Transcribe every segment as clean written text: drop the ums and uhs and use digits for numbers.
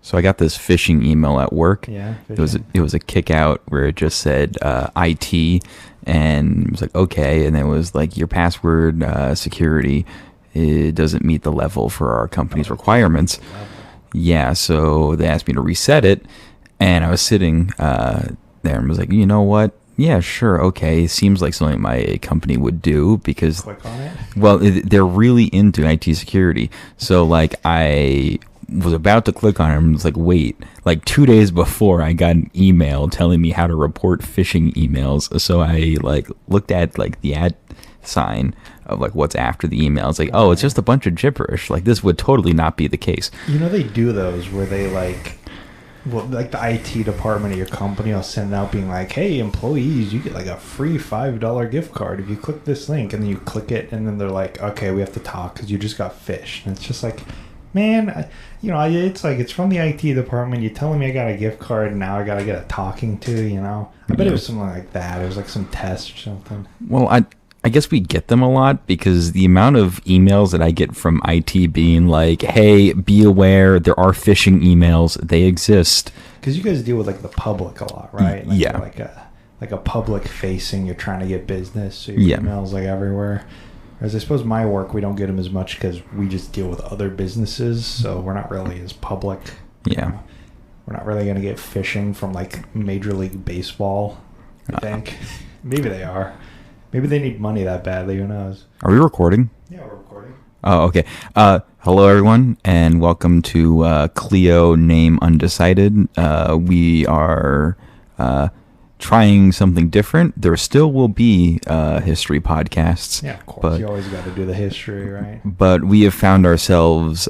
So I got this phishing email at work. Yeah. It was a kick out where it just said IT, and it was like, okay, and it was like, your password security, it doesn't meet the level for our company's requirements. Yeah, so they asked me to reset it, and I was sitting there and was like, you know what? Yeah, sure, okay. Seems like something my company would do because, click on it. Well, they're really into IT security. So, like, I was about to click on it and was like, wait, like 2 days before I got an email telling me how to report phishing emails. So I like looked at like the ad sign of like what's after the email. It's like, oh, it's just a bunch of gibberish. Like, this would totally not be the case. You know, they do those where they like the IT department of your company will send out being like, hey, employees, you get like a free $5 gift card if you click this link, and then you click it, and then they're like, okay, we have to talk because you just got phished. And it's just like, man, it's like, it's from the IT department. You're telling me I got a gift card, and now I got to get a talking to, you know? I bet it was something like that. It was like some test or something. Well, I guess we get them a lot because the amount of emails that I get from IT being like, hey, be aware, there are phishing emails. They exist. Because you guys deal with like the public a lot, right? Like, yeah. Like a public facing, you're trying to get business, so your emails like everywhere. Whereas I suppose my work, we don't get them as much because we just deal with other businesses, so we're not really as public. Yeah. You know? We're not really going to get phishing from like Major League Baseball, I think. Maybe they are. Maybe they need money that badly. Who knows? Are we recording? Yeah, we're recording. Oh, okay. Hello, everyone, and welcome to Clio Name Undecided. We are trying something different. There still will be history podcasts. Yeah, of course. You always got to do the history, right? But we have found ourselves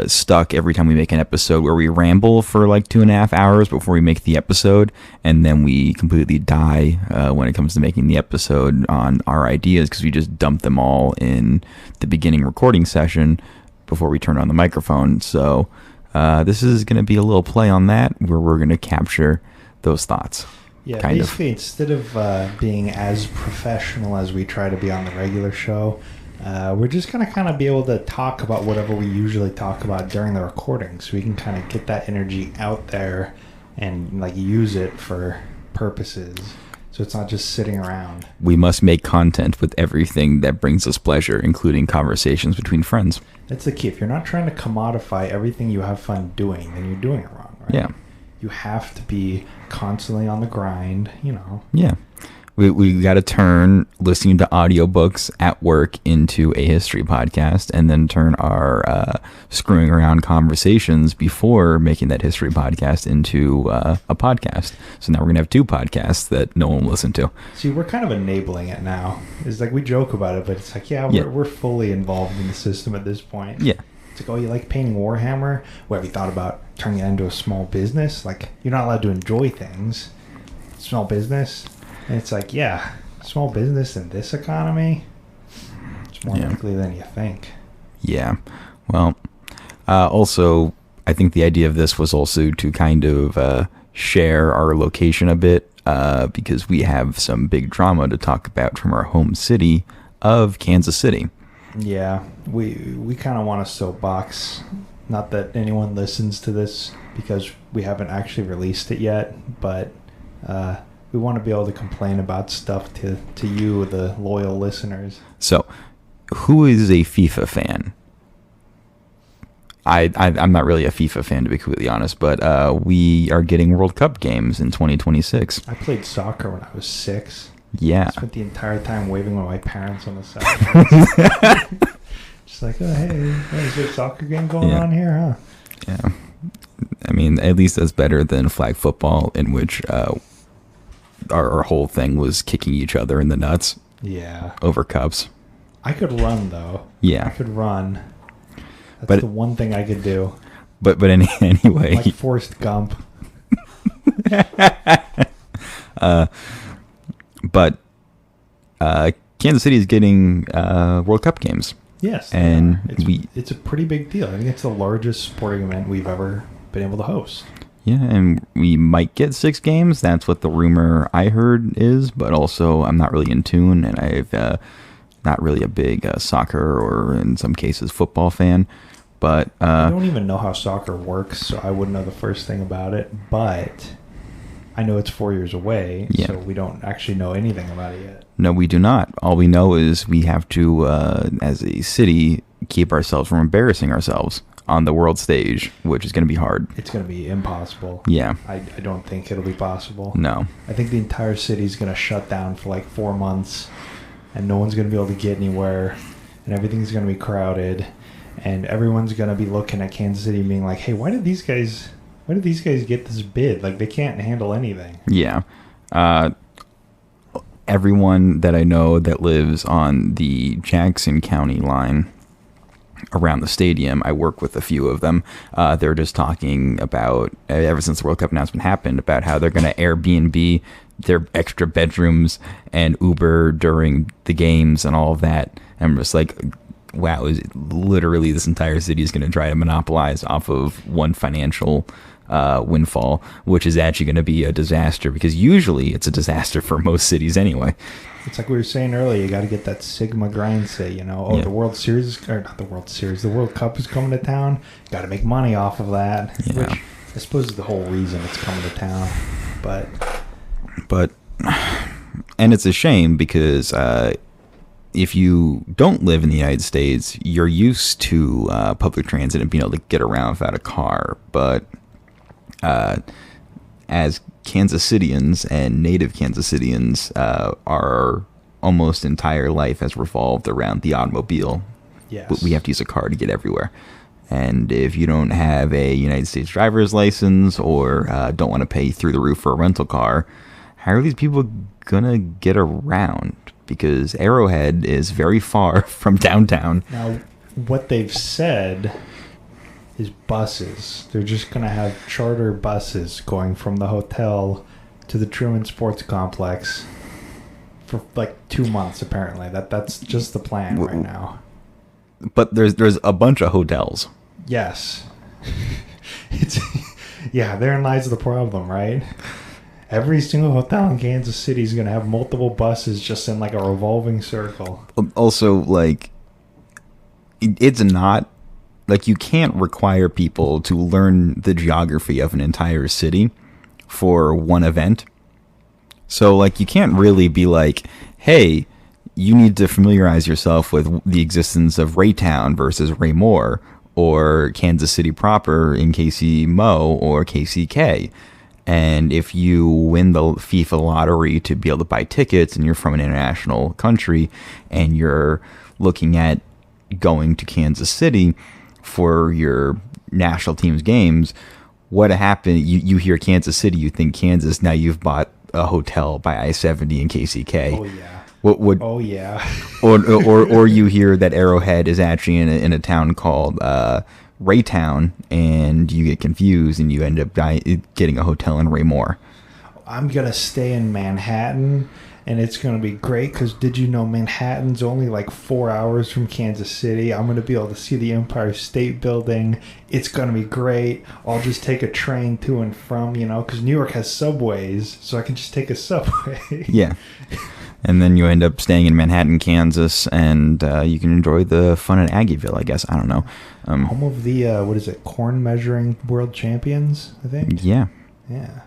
stuck every time we make an episode where we ramble for like 2.5 hours before we make the episode, and then we completely die when it comes to making the episode on our ideas because we just dump them all in the beginning recording session before we turn on the microphone. So this is going to be a little play on that where we're going to capture those thoughts. Yeah, basically, instead of being as professional as we try to be on the regular show, we're just going to kind of be able to talk about whatever we usually talk about during the recording, so we can kind of get that energy out there and like use it for purposes, so it's not just sitting around. We must make content with everything that brings us pleasure, including conversations between friends. That's the key. If you're not trying to commodify everything you have fun doing, then you're doing it wrong, right? Yeah. You have to be constantly on the grind, you know. Yeah. We got to turn listening to audiobooks at work into a history podcast, and then turn our screwing around conversations before making that history podcast into a podcast. So now we're going to have 2 podcasts that no one will listen to. See, we're kind of enabling it now. It's like we joke about it, but it's like, we're fully involved in the system at this point. Yeah. It's like, oh, you like painting Warhammer? What, have you thought about turning it into a small business? Like, you're not allowed to enjoy things. Small business. And it's like, yeah, small business in this economy, it's more likely than you think. Yeah. Well, also, I think the idea of this was also to kind of share our location a bit because we have some big drama to talk about from our home city of Kansas City. Yeah, we kind of want a soapbox. Not that anyone listens to this because we haven't actually released it yet, but we want to be able to complain about stuff to you, the loyal listeners. So, who is a FIFA fan? I'm not really a FIFA fan, to be completely honest, but we are getting World Cup games in 2026. I played soccer when I was 6. Yeah. I spent the entire time waving with my parents on the side. Just like, oh, hey, is there a soccer game going on here, huh? Yeah. I mean, at least that's better than flag football, in which our whole thing was kicking each other in the nuts. Yeah. Over cups. I could run, though. Yeah. I could run. That's the one thing I could do. But anyway. Like Forrest Gump. But Kansas City is getting World Cup games. Yes. And it's a pretty big deal. I think it's the largest sporting event we've ever been able to host. Yeah, and we might get 6 games. That's what the rumor I heard is, but also I'm not really in tune, and I've not really a big soccer or in some cases football fan. But I don't even know how soccer works, so I wouldn't know the first thing about it. But I know it's 4 years away, so we don't actually know anything about it yet. No, we do not. All we know is we have to, as a city, keep ourselves from embarrassing ourselves on the world stage, which is going to be hard. It's going to be impossible. Yeah. I don't think it'll be possible. No. I think the entire city is going to shut down for like 4 months, and no one's going to be able to get anywhere, and everything's going to be crowded, and everyone's going to be looking at Kansas City being like, hey, why did these guys get this bid? Like, they can't handle anything. Yeah. Everyone that I know that lives on the Jackson County line around the stadium, I work with a few of them. They're just talking about, ever since the World Cup announcement happened, about how they're going to Airbnb their extra bedrooms and Uber during the games and all of that. And I'm just like, wow, literally this entire city is going to try to monopolize off of one financial windfall, which is actually going to be a disaster, because usually it's a disaster for most cities anyway. It's like we were saying earlier, you got to get that Sigma grind set, you know. The World Series, or not the World Series, the World Cup is coming to town. Got to make money off of that, which I suppose is the whole reason it's coming to town. But and it's a shame because if you don't live in the United States, you're used to public transit and being able to get around without a car. But as Kansas Cityans and native Kansas Cityans, our almost entire life has revolved around the automobile. Yes. We have to use a car to get everywhere. And if you don't have a United States driver's license or don't want to pay through the roof for a rental car, how are these people going to get around? Because Arrowhead is very far from downtown. Now, what they've said is buses. They're just going to have charter buses going from the hotel to the Truman Sports Complex for like 2 months, apparently. That's just the plan right now. But there's a bunch of hotels. Yes. Therein lies the problem, right? Every single hotel in Kansas City is going to have multiple buses just in like a revolving circle. Also, like, it's not, like, you can't require people to learn the geography of an entire city for one event. So, like, you can't really be like, hey, you need to familiarize yourself with the existence of Raytown versus Raymore, or Kansas City proper in KCMO or KCK. And if you win the FIFA lottery to be able to buy tickets and you're from an international country and you're looking at going to Kansas City for your national team's games, what happened? You hear Kansas City, you think Kansas, now you've bought a hotel by I-70 in KCK. Oh, yeah. Oh, yeah. or you hear that Arrowhead is actually in a town called Raytown, and you get confused and you end up getting a hotel in Raymore. I'm going to stay in Manhattan, and it's going to be great because did you know Manhattan's only like 4 hours from Kansas City? I'm going to be able to see the Empire State Building. It's going to be great. I'll just take a train to and from, because New York has subways, so I can just take a subway. Yeah. And then you end up staying in Manhattan, Kansas, and you can enjoy the fun at Aggieville, I guess. I don't know. Home of the, corn measuring world champions, I think? Yeah. Yeah.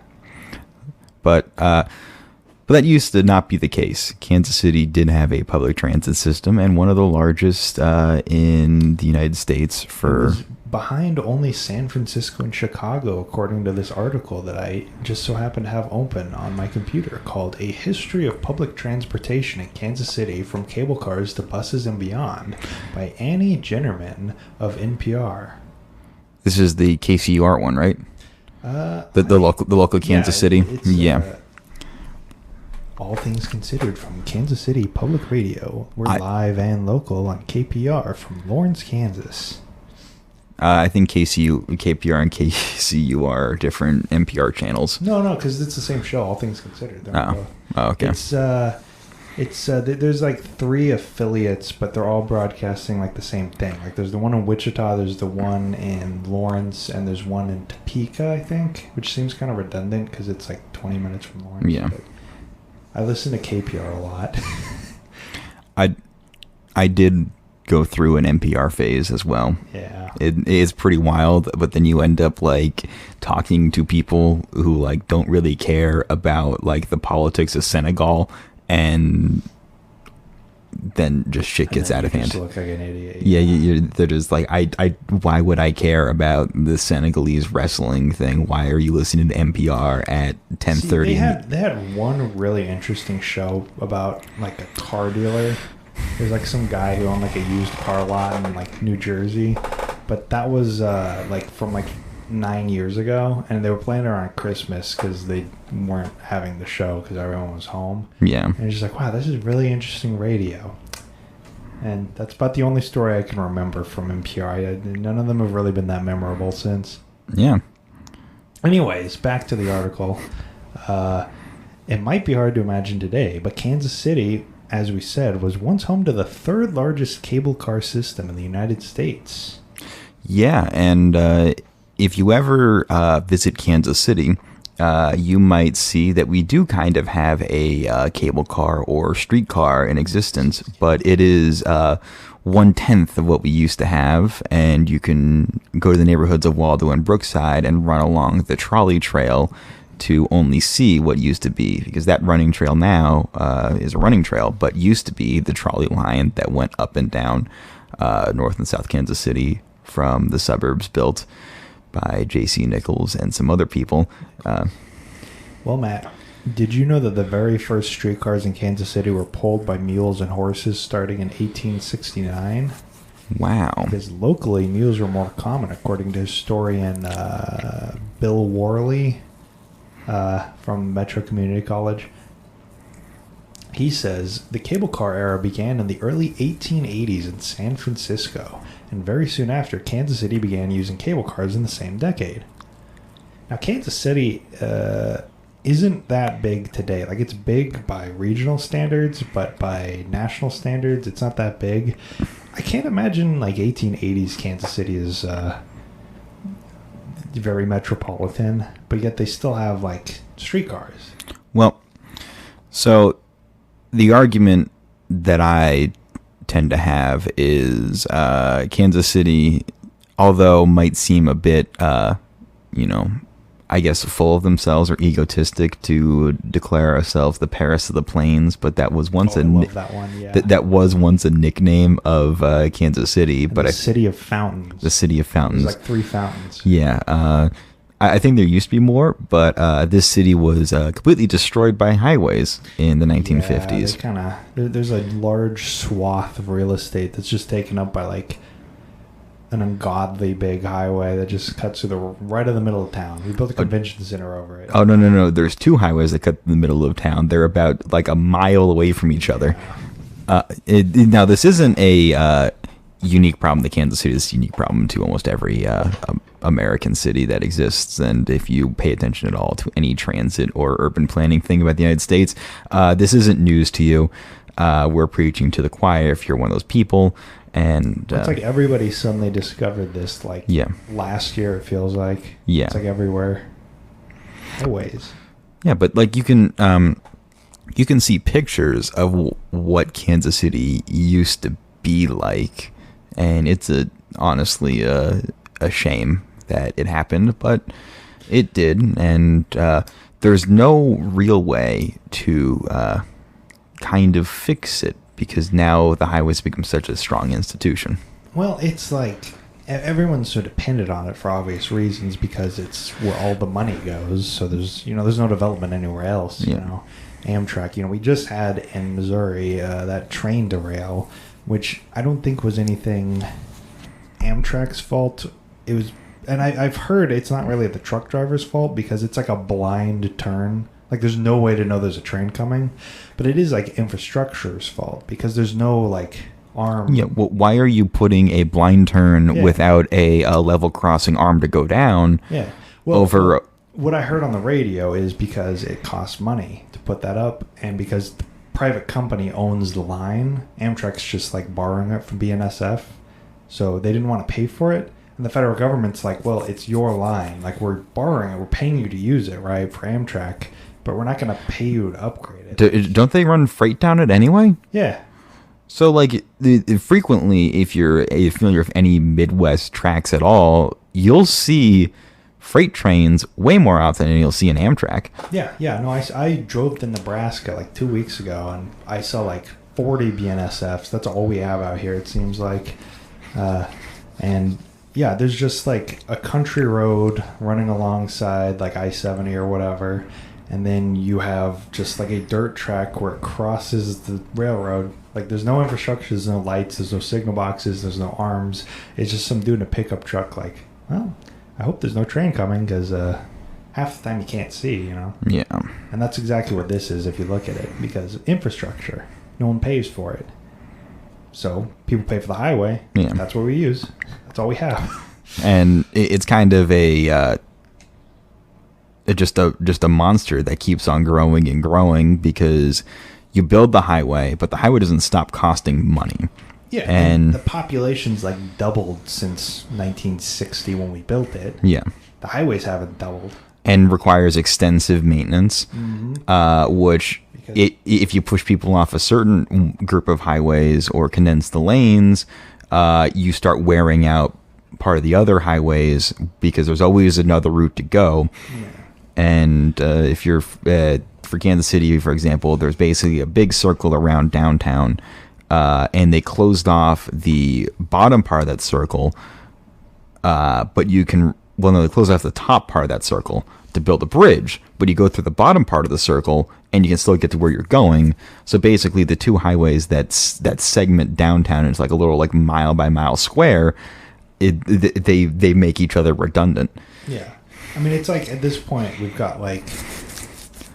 But that used to not be the case. Kansas City did have a public transit system, and one of the largest in the United States for... It was behind only San Francisco and Chicago, according to this article that I just so happen to have open on my computer, called A History of Public Transportation in Kansas City from Cable Cars to Buses and Beyond by Annie Generalman of NPR. This is the KCUR one, right? The local Kansas City? Yeah. All things considered from Kansas City Public Radio. We're live and local on KPR from Lawrence, Kansas. I think KPR and KCU are different NPR channels. No, because it's the same show. All things considered. Oh, okay. It's there's like 3 affiliates, but they're all broadcasting like the same thing. Like there's the one in Wichita, there's the one in Lawrence, and there's one in Topeka, I think, which seems kind of redundant because it's like 20 minutes from Lawrence. Yeah. But I listen to KPR a lot. I did go through an NPR phase as well. Yeah. It is pretty wild, but then you end up like talking to people who like don't really care about like the politics of Senegal, and then just shit gets out of hand. Just look like an idiot. Yeah, they're just like, why would I care about the Senegalese wrestling thing? Why are you listening to NPR at 10:30? They had one really interesting show about like a car dealer. There's like some guy who owned like a used car lot in like New Jersey, but that was like from like 9 years ago, and they were playing it around Christmas because they weren't having the show because everyone was home. Yeah. And it's just like, wow, this is really interesting radio. And that's about the only story I can remember from NPR. None of them have really been that memorable since. Yeah. Anyways, back to the article. It might be hard to imagine today, but Kansas City, as we said, was once home to the third largest cable car system in the United States. Yeah, and if you ever visit Kansas City, you might see that we do kind of have a cable car or streetcar in existence, but it is 1/10 of what we used to have, and you can go to the neighborhoods of Waldo and Brookside and run along the trolley trail to only see what used to be, because that running trail now is a running trail, but used to be the trolley line that went up and down North and South Kansas City from the suburbs built by J.C. Nichols and some other people. Well, Matt, did you know that the very first streetcars in Kansas City were pulled by mules and horses starting in 1869? Wow. Because locally, mules were more common, according to historian Bill Worley from Metro Community College. He says the cable car era began in the early 1880s in San Francisco, and very soon after, Kansas City began using cable cars in the same decade. Now, Kansas City isn't that big today. Like, it's big by regional standards, but by national standards, it's not that big. I can't imagine, like, 1880s Kansas City is very metropolitan, but yet they still have, like, streetcars. Well, so the argument that I tend to have is Kansas City, although might seem a bit, I guess full of themselves or egotistic to declare ourselves the Paris of the Plains, but that was once that was once a nickname of Kansas City. And but the city of fountains. The city of fountains. There's like 3 fountains. Yeah. I think there used to be more, but this city was completely destroyed by highways in the 1950s. Yeah, there's a large swath of real estate that's just taken up by like an ungodly big highway that just cuts through right in the middle of town. We built a convention center over it. Oh, no. There's 2 highways that cut in the middle of town. They're about like a mile away from each other. Now, this isn't a unique problem to Kansas City. This is a unique problem to almost every American city that exists. And if you pay attention at all to any transit or urban planning thing about the United States, this isn't news to you. We're preaching to the choir if you're one of those people. And it's like everybody suddenly discovered this, like last year, it feels like. Yeah. It's like everywhere. Always. Yeah, but like you can see pictures of what Kansas City used to be like, and it's honestly a shame that it happened, but it did, and there's no real way to kind of fix it, because now the highways become such a strong institution. Well, it's like everyone's so dependent on it for obvious reasons, because it's where all the money goes. So there's no development anywhere else. Yeah. Amtrak. We just had in Missouri that train derail, which I don't think was anything Amtrak's fault. It was, and I've heard it's not really the truck driver's fault, because it's like a blind turn. Like, there's no way to know there's a train coming. But it is, like, infrastructure's fault, because there's no, like, arm. Yeah, well, why are you putting a blind turn without a level crossing arm to go down? Yeah. Well, what I heard on the radio is because it costs money to put that up, and because the private company owns the line, Amtrak's just, like, borrowing it from BNSF. So they didn't want to pay for it. And the federal government's like, well, it's your line. Like, we're borrowing it. We're paying you to use it, right, for Amtrak. But we're not going to pay you to upgrade it. Don't they run freight down it anyway? Yeah. So, like, frequently, if you're familiar with any Midwest tracks at all, you'll see freight trains way more often than you'll see an Amtrak. Yeah. No, I drove to Nebraska like 2 weeks ago, and I saw like 40 BNSFs. That's all we have out here, it seems like. And yeah, there's just like a country road running alongside like I-70 or whatever. And then you have just like a dirt track where it crosses the railroad. Like there's no infrastructure, there's no lights, there's no signal boxes, there's no arms. It's just some dude in a pickup truck like, well, I hope there's no train coming because half the time you can't see, you know? Yeah. And that's exactly what this is if you look at it, because infrastructure, no one pays for it. So people pay for the highway. Yeah. That's what we use. That's all we have. And it's kind of just a monster that keeps on growing and growing because you build the highway, but the highway doesn't stop costing money. Yeah, and the population's like doubled since 1960 when we built it. Yeah. The highways haven't doubled. And requires extensive maintenance, which if you push people off a certain group of highways or condense the lanes, you start wearing out part of the other highways because there's always another route to go. Yeah. And if you're for Kansas City, for example, there's basically a big circle around downtown, and they closed off the bottom part of that circle, but you can, well, no, they closed off the top part of that circle to build a bridge, but you go through the bottom part of the circle and you can still get to where you're going. So basically the two highways that segment downtown is like a little like mile by mile square, they make each other redundant. Yeah. I mean, it's like at this point we've got like,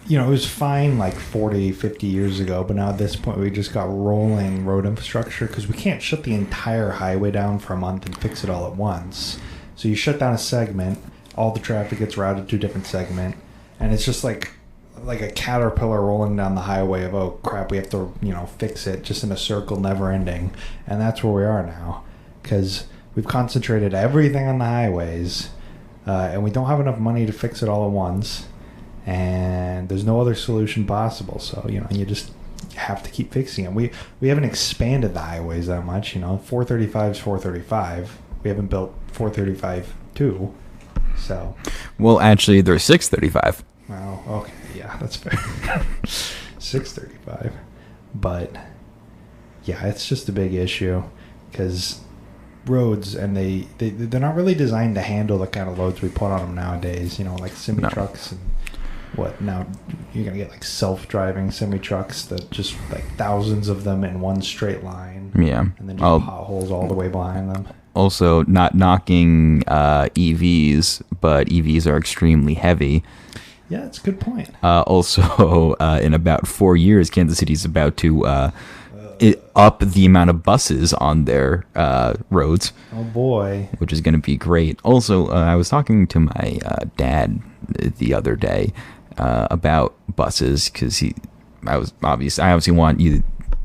you know, it was fine like 40, 50 years ago, but now at this point we just got rolling road infrastructure because we can't shut the entire highway down for a month and fix it all at once. So you shut down a segment, all the traffic gets routed to a different segment, and it's just like a caterpillar rolling down the highway of, oh crap, we have to, you know, fix it, just in a circle, never ending. And that's where we are now because we've concentrated everything on the highways, and we don't have enough money to fix it all at once, and there's no other solution possible. So, you know, you just have to keep fixing it. We haven't expanded the highways that much, you know. 435 is 435. We haven't built 435 2. So, well, actually, there's 635. Well, okay, yeah, that's fair. 635, but yeah, it's just a big issue because roads, and they're not really designed to handle the kind of loads we put on them nowadays. You know, like semi trucks and what now you're gonna get like self-driving semi trucks that just like thousands of them in one straight line. Yeah, and then just potholes all the way behind them. Also, not knocking EVs, but EVs are extremely heavy. Yeah, that's a good point. Also, in about 4 years, Kansas City is about to up the amount of buses on their roads. Oh, boy. Which is going to be great. Also, I was talking to my dad the other day about buses because I obviously want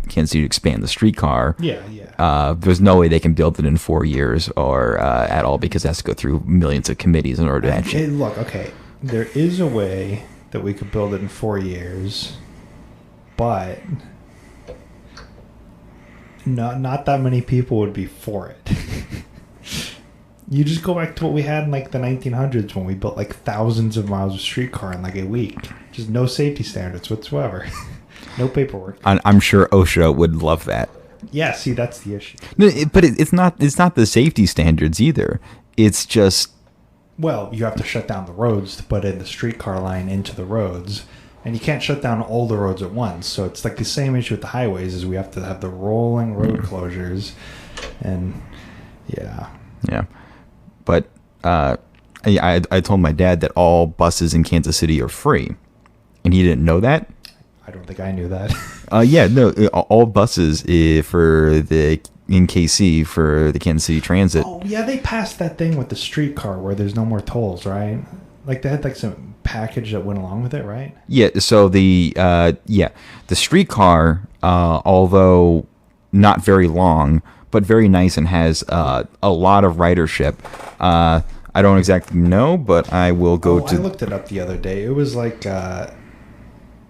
Kansas City to expand the streetcar. Yeah. There's no way they can build it in 4 years or at all because it has to go through millions of committees in order to actually. Look, okay, there is a way that we could build it in 4 years, but not that many people would be for it. You just go back to what we had in like the 1900s when we built like thousands of miles of streetcar in like a week. Just no safety standards whatsoever. No paperwork. I'm sure OSHA would love that. Yeah, see, that's the issue. No, but it's not the safety standards either. It's just, well, you have to shut down the roads to put in the streetcar line into the roads, and you can't shut down all the roads at once. So it's like the same issue with the highways, is we have to have the rolling road closures, and yeah. But I told my dad that all buses in Kansas City are free, and he didn't know that. I don't think I knew that. Yeah, no, all buses in KC for the Kansas City Transit. Oh, yeah, they passed that thing with the streetcar where there's no more tolls, right? Like they had like some package that went along with it, right? Yeah, so the streetcar, although not very long, but very nice and has a lot of ridership. I don't exactly know, but I will go to. I looked it up the other day. It was like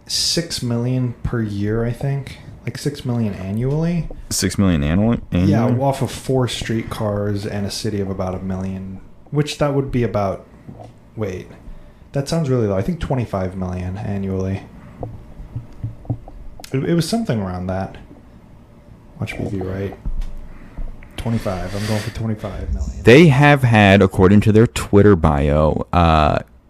6 million per year, I think. Like 6 million annually. 6 million annually? Yeah, off of 4 streetcars and a city of about 1 million, which that would be about. Wait, that sounds really low. I think 25 million annually. It was something around that. Watch me be right. 25. I'm going for 25 million. They have had, according to their Twitter bio,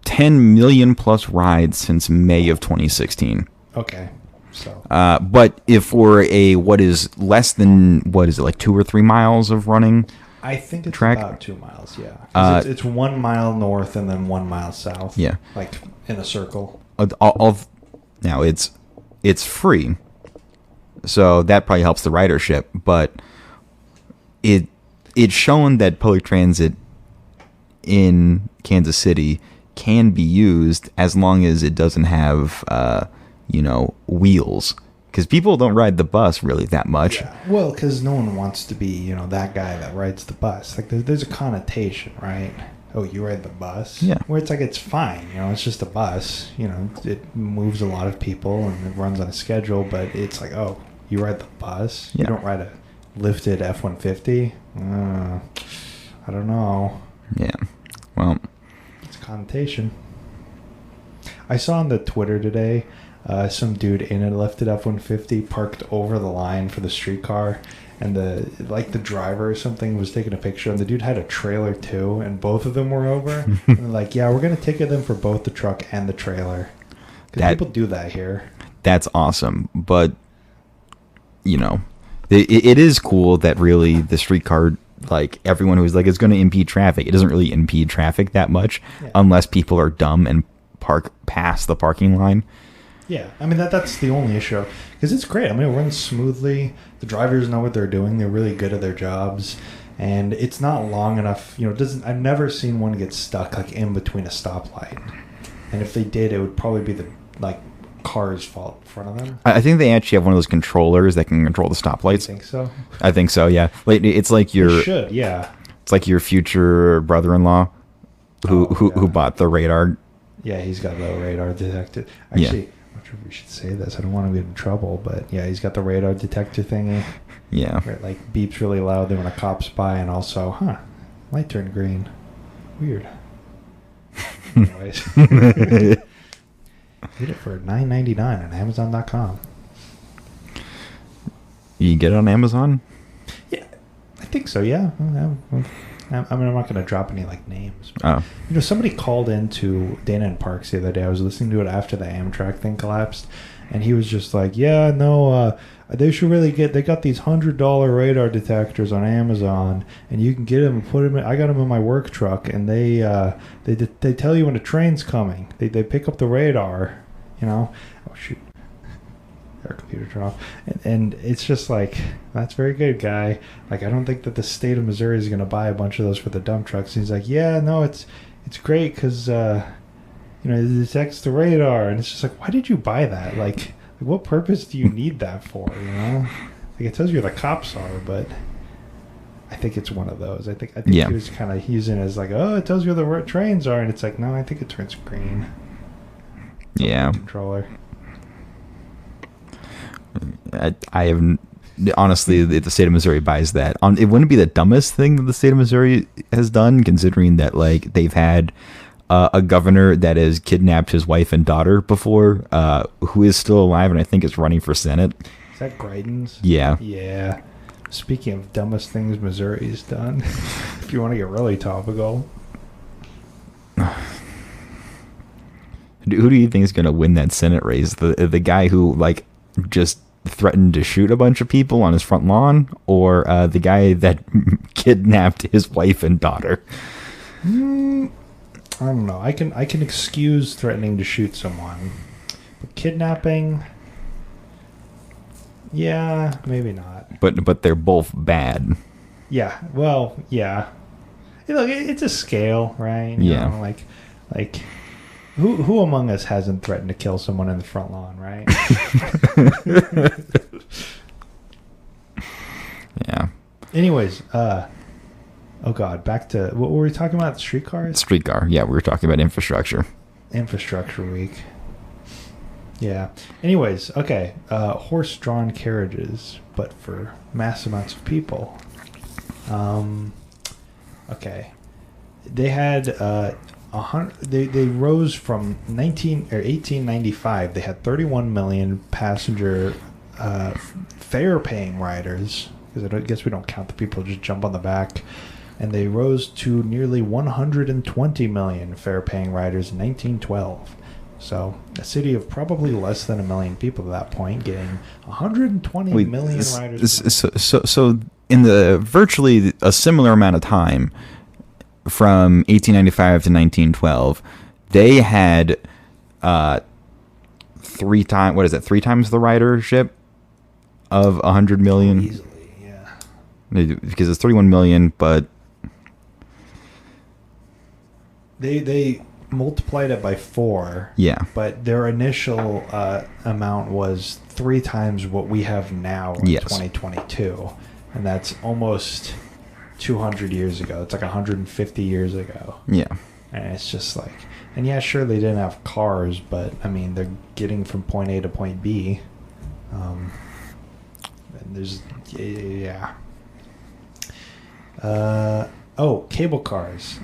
10 million plus rides since May of 2016. Okay. So. But if for what is less than, what is it, like 2 or 3 miles of running? I think it's track? about 2 miles, yeah. 'Cause it's 1 mile north and then 1 mile south. Yeah. Like in a circle. Now, it's free, so that probably helps the ridership, but it's shown that public transit in Kansas City can be used as long as it doesn't have, wheels. Because people don't ride the bus really that much. Yeah. Well, because no one wants to be, that guy that rides the bus. Like, there's a connotation, right? Oh, you ride the bus? Yeah. Where it's like, it's fine. It's just a bus. It moves a lot of people and it runs on a schedule. But it's like, oh, you ride the bus? Yeah. You don't ride a lifted F-150? I don't know. Yeah. Well, it's a connotation. I saw on the Twitter today, some dude in a lifted F-150 parked over the line for the streetcar, and the driver or something was taking a picture, and the dude had a trailer too, and both of them were over. And they're like, yeah, we're gonna ticket them for both the truck and the trailer. Because people do that here. That's awesome, but it is cool that really the streetcar, like everyone who's like, it's going to impede traffic. It doesn't really impede traffic that much, unless people are dumb and park past the parking line. Yeah, I mean that's the only issue, because it's great. I mean, it runs smoothly. The drivers know what they're doing. They're really good at their jobs, and it's not long enough. It doesn't. I've never seen one get stuck like in between a stoplight, and if they did, it would probably be the car's fault in front of them. I think they actually have one of those controllers that can control the stoplights. You think so? I think so. Yeah, like it's like your yeah. It's like your future brother-in-law, who bought the radar. Yeah, he's got the radar detector. Actually. I'm not sure if we should say this. I don't want to get in trouble, but yeah, he's got the radar detector thingy. Yeah. Where it beeps really loudly when a cop's by, and also, light turned green. Weird. Anyways. Get it for $9.99 on Amazon.com. You get it on Amazon? Yeah, I think so, yeah. I mean, I'm not going to drop any names. But, somebody called into Dana and Parks the other day. I was listening to it after the Amtrak thing collapsed, and he was just like, "Yeah, no, they should really they got these $100 radar detectors on Amazon, and you can get them and put them. I got them in my work truck, and they tell you when a train's coming. They pick up the radar, Oh shoot." Our computer turned off, and it's just that's very good, guy. I don't think that the state of Missouri is going to buy a bunch of those for the dump trucks. And he's like, yeah, no, it's great because it detects the radar, and it's just why did you buy that? What purpose do you need that for? It tells you where the cops are, but I think it's one of those. I think he was kind of using it as oh, it tells you where the trains are, and it's no, I think it turns green. Yeah. Controller. I have honestly, if the state of Missouri buys that, it wouldn't be the dumbest thing that the state of Missouri has done, considering that they've had a governor that has kidnapped his wife and daughter before, who is still alive and I think is running for Senate. Is that Greitens? Yeah. Yeah. Speaking of dumbest things Missouri's done, if you want to get really topical. Who do you think is going to win that Senate race? The guy who just threatened to shoot a bunch of people on his front lawn, or the guy that kidnapped his wife and daughter? I don't know. I can excuse threatening to shoot someone, but kidnapping, yeah, maybe not. But they're both bad. Yeah. Well, yeah. Look, it's a scale, right? Yeah. Who among us hasn't threatened to kill someone in the front lawn, right? Yeah. Anyways, oh God, back to what were we talking about? Streetcars? Streetcar. Yeah, we were talking about infrastructure. Infrastructure week. Yeah. Anyways, okay. Horse-drawn carriages, but for mass amounts of people. Okay. They had they rose from 1895. They had 31 million passenger fare-paying riders, because I guess we don't count the people who just jump on the back. And they rose to nearly 120 million fare-paying riders in 1912. So a city of probably less than 1 million people at that point, getting 120 million riders. So in the virtually a similar amount of time, from 1895 to 1912, they had three times the ridership of 100 million. Easily, yeah. Because it's 31 million, but they multiplied it by 4. Yeah. But their initial amount was 3 times what we have now in 2022. And that's almost 200 years ago. It's like 150 years ago. Yeah. And it's just like... And yeah, sure, they didn't have cars, but, I mean, they're getting from point A to point B. And there's... Yeah. Cable cars.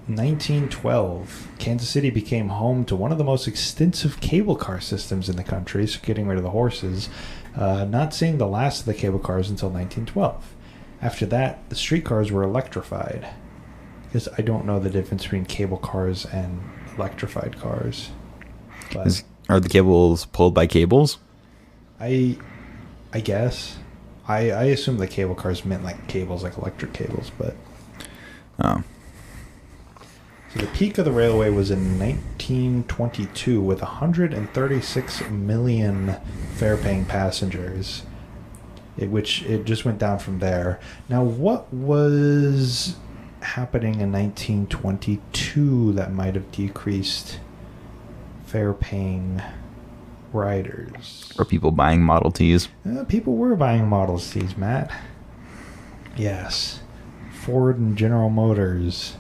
1912, Kansas City became home to one of the most extensive cable car systems in the country, so getting rid of the horses. Not seeing the last of the cable cars until 1912. After that, the streetcars were electrified. Because I don't know the difference between cable cars and electrified cars. But are the cables pulled by cables? I guess. I assume the cable cars meant like cables, like electric cables, but... Oh. So the peak of the railway was in 1922 with 136 million fare-paying passengers, which it just went down from there. Now, what was happening in 1922 that might have decreased fare-paying riders? Or people buying Model Ts? People were buying Model Ts, Matt. Yes. Ford and General Motors.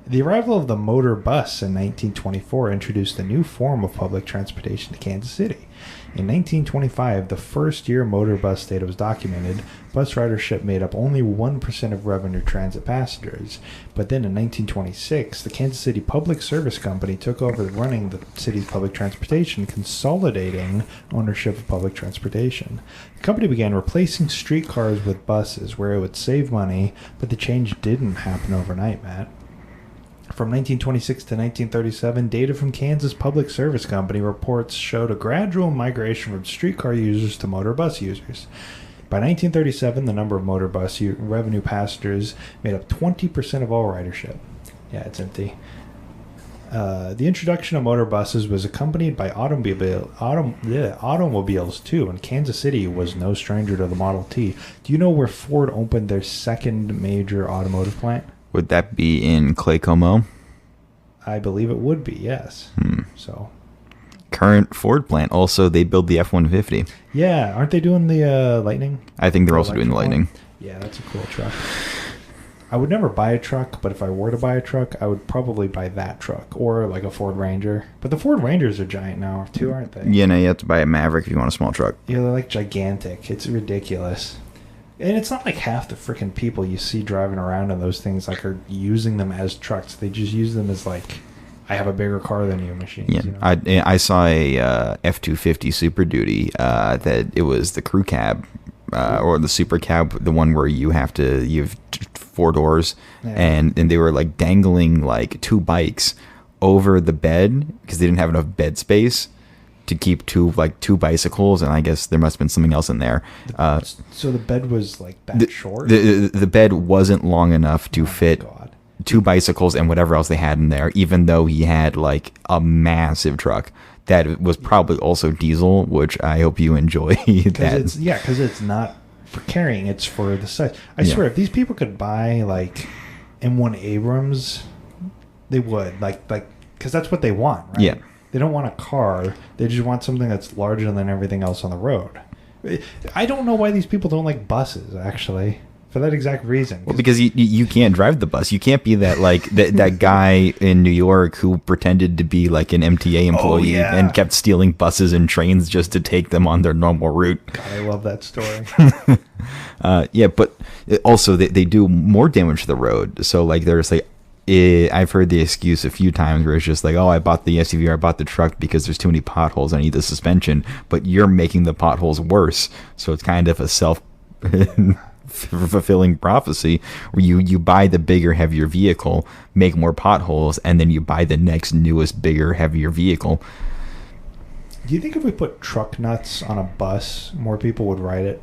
The arrival of the motor bus in 1924 introduced a new form of public transportation to Kansas City. In 1925, the first year motor bus data was documented, bus ridership made up only 1% of revenue transit passengers. But then in 1926, the Kansas City Public Service Company took over running the city's public transportation, consolidating ownership of public transportation. The company began replacing streetcars with buses, where it would save money, but the change didn't happen overnight, Matt. From 1926 to 1937, data from Kansas Public Service Company reports showed a gradual migration from streetcar users to motor bus users. By 1937, the number of motor bus revenue passengers made up 20% of all ridership. Yeah, it's empty. The introduction of motor buses was accompanied by automobiles too, and Kansas City was no stranger to the Model T. Do you know where Ford opened their second major automotive plant? Would that be in Claycomo? I believe it would be, yes. So, current Ford plant. Also, they build the F-150. Yeah, aren't they doing the Lightning? I think they're also doing the Lightning. Yeah, that's a cool truck. I would never buy a truck, but if I were to buy a truck, I would probably buy that truck or like a Ford Ranger. But the Ford Rangers are giant now too, aren't they? Yeah, no, you have to buy a Maverick if you want a small truck. Yeah, they're like gigantic. It's ridiculous. And it's not like half the freaking people you see driving around in those things like are using them as trucks. They just use them as like, I have a bigger car than you machines. Yeah, you know? I saw a F-250 Super Duty that it was the crew cab or the super cab, the one where you have 4 doors, and they were like dangling like 2 bikes over the bed because they didn't have enough bed space to keep 2 bicycles, and I guess there must have been something else in there. So the bed was like that short? The bed wasn't long enough to fit 2 bicycles and whatever else they had in there, even though he had like a massive truck that was probably also diesel, which I hope you enjoy. Because it's not for carrying, it's for the size. I swear, if these people could buy like M1 Abrams, they would because that's what they want, right? Yeah. They don't want a car. They just want something that's larger than everything else on the road. I don't know why these people don't like buses, actually. for that exact reason. Well, because you can't drive the bus. You can't be that that guy in New York who pretended to be like an MTA employee and kept stealing buses and trains just to take them on their normal route. God, I love that story. Yeah, but also they do more damage to the road. So like there's like I've heard the excuse a few times where it's just like, oh, I bought the SUV or I bought the truck because there's too many potholes. I need the suspension, but you're making the potholes worse. So it's kind of a self-fulfilling prophecy where you buy the bigger, heavier vehicle, make more potholes, and then you buy the next newest, bigger, heavier vehicle. Do you think if we put truck nuts on a bus, more people would ride it?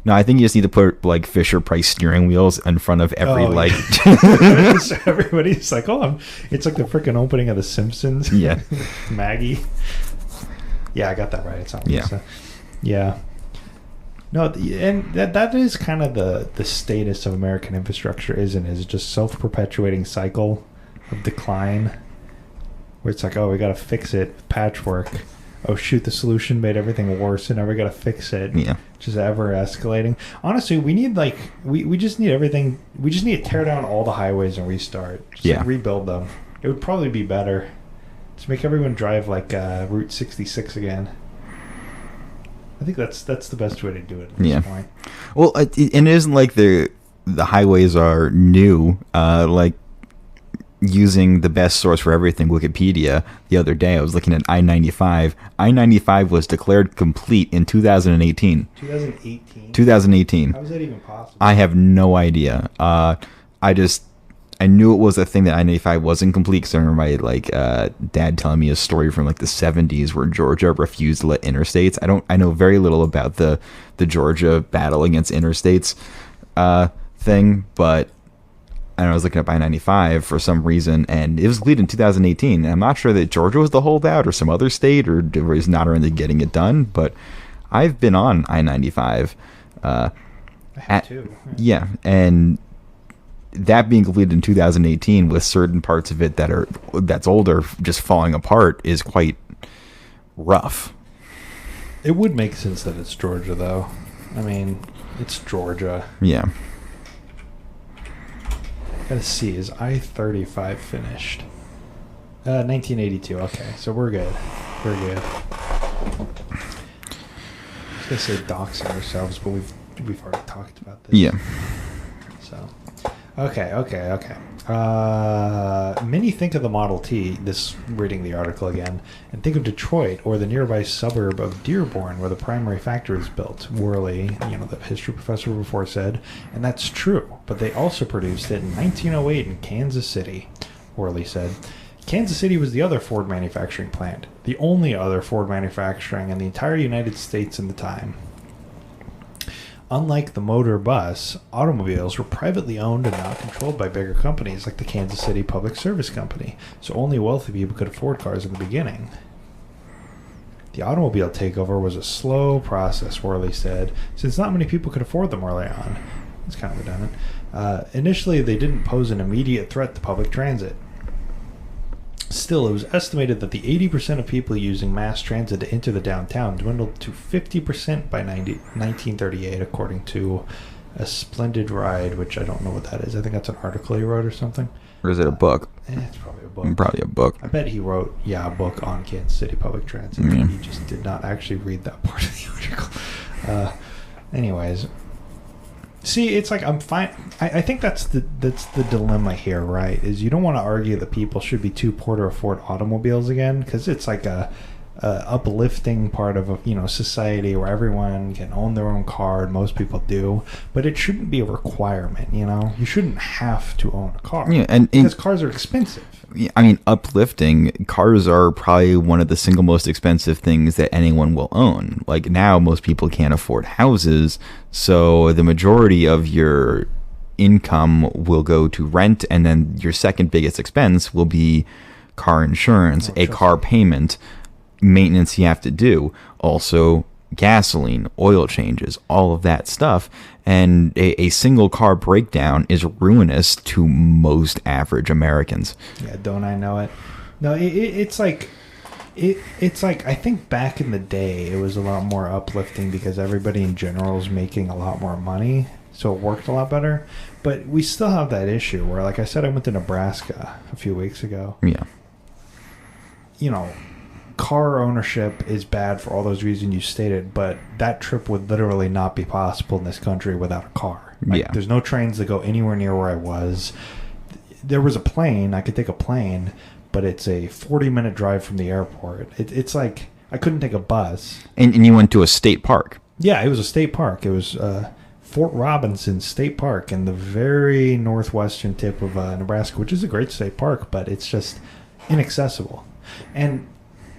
No, I think you just need to put like Fisher Price steering wheels in front of every light. Yeah. So everybody's like, oh, it's like the freaking opening of The Simpsons. Yeah. Maggie. Yeah, I got that right. It's not yeah. Yeah. No, and that is kind of the status of American infrastructure, isn't it? It's just self-perpetuating cycle of decline where it's like, oh, we got to fix it. Patchwork. Oh, shoot, the solution made everything worse, and now we got to fix it. Yeah. Just ever escalating. Honestly, we need we just need everything. We just need to tear down all the highways and restart. Just rebuild them. It would probably be better to make everyone drive like Route 66 again. I think that's the best way to do it at this point. Well, and it isn't like the highways are new. Like using the best source for everything, Wikipedia, the other day I was looking at I-95. I-95 was declared complete in 2018. 2018. How is that even possible? I have no idea. I knew it was a thing that I-95 wasn't complete because I remember my dad telling me a story from like the 70s where Georgia refused to let interstates. I know very little about the Georgia battle against interstates thing, but I was looking up I-95 for some reason, and it was complete in 2018. And I'm not sure that Georgia was the holdout or some other state or was not around to getting it done, but I've been on I-95. I have too. Yeah, and that being completed in 2018 with certain parts of it that's older just falling apart is quite rough. It would make sense that it's Georgia, though. I mean, it's Georgia. Yeah. Gotta see, is I-35 finished? 1982. Okay, so we're good. We're good. I was gonna say doxing ourselves, but we've already talked about this. Yeah. So, okay. Many think of the Model T, this reading the article again, and think of Detroit or the nearby suburb of Dearborn where the primary factory is built. Worley, the history professor before said, and that's true, but they also produced it in 1908 in Kansas City, Worley said. Kansas City was the other Ford manufacturing plant, the only other Ford manufacturing in the entire United States in the time. Unlike the motor bus, automobiles were privately owned and not controlled by bigger companies like the Kansas City Public Service Company, so only wealthy people could afford cars in the beginning. The automobile takeover was a slow process, Worley said, since not many people could afford them early on. It's kind of redundant. Initially, they didn't pose an immediate threat to public transit. Still, it was estimated that the 80% of people using mass transit to enter the downtown dwindled to 50% by 1938, according to A Splendid Ride, which I don't know what that is. I think that's an article he wrote or something. Or is it a book? It's probably a book. Probably a book. I bet he wrote, a book on Kansas City public transit. Yeah. He just did not actually read that part of the article. Anyways. See, it's like I'm fine. I think that's the dilemma here, right? Is you don't want to argue that people should be too poor to afford automobiles again, because it's like a uplifting part of society where everyone can own their own car, and most people do. But it shouldn't be a requirement. You shouldn't have to own a car. Yeah, because cars are expensive. I mean, uplifting, cars are probably one of the single most expensive things that anyone will own. Like now, most people can't afford houses, so the majority of your income will go to rent, and then your second biggest expense will be car insurance, a car payment, maintenance you have to do, also gasoline, oil changes, all of that stuff. And a single car breakdown is ruinous to most average Americans. Yeah, don't I know it? No, it's like I think back in the day it was a lot more uplifting because everybody in general is making a lot more money. so it worked a lot better. But we still have that issue where, like I said, I went to Nebraska a few weeks ago. Yeah. You know, car ownership is bad for all those reasons you stated, but that trip would literally not be possible in this country without a car. Like, Yeah. there's no trains that go anywhere near where I was. There was a plane. I could take a plane, but it's a 40-minute drive from the airport. It's like I couldn't take a bus. And you went to a state park. Yeah, it was a state park. It was Fort Robinson State Park in the very northwestern tip of Nebraska, which is a great state park, but it's just inaccessible. And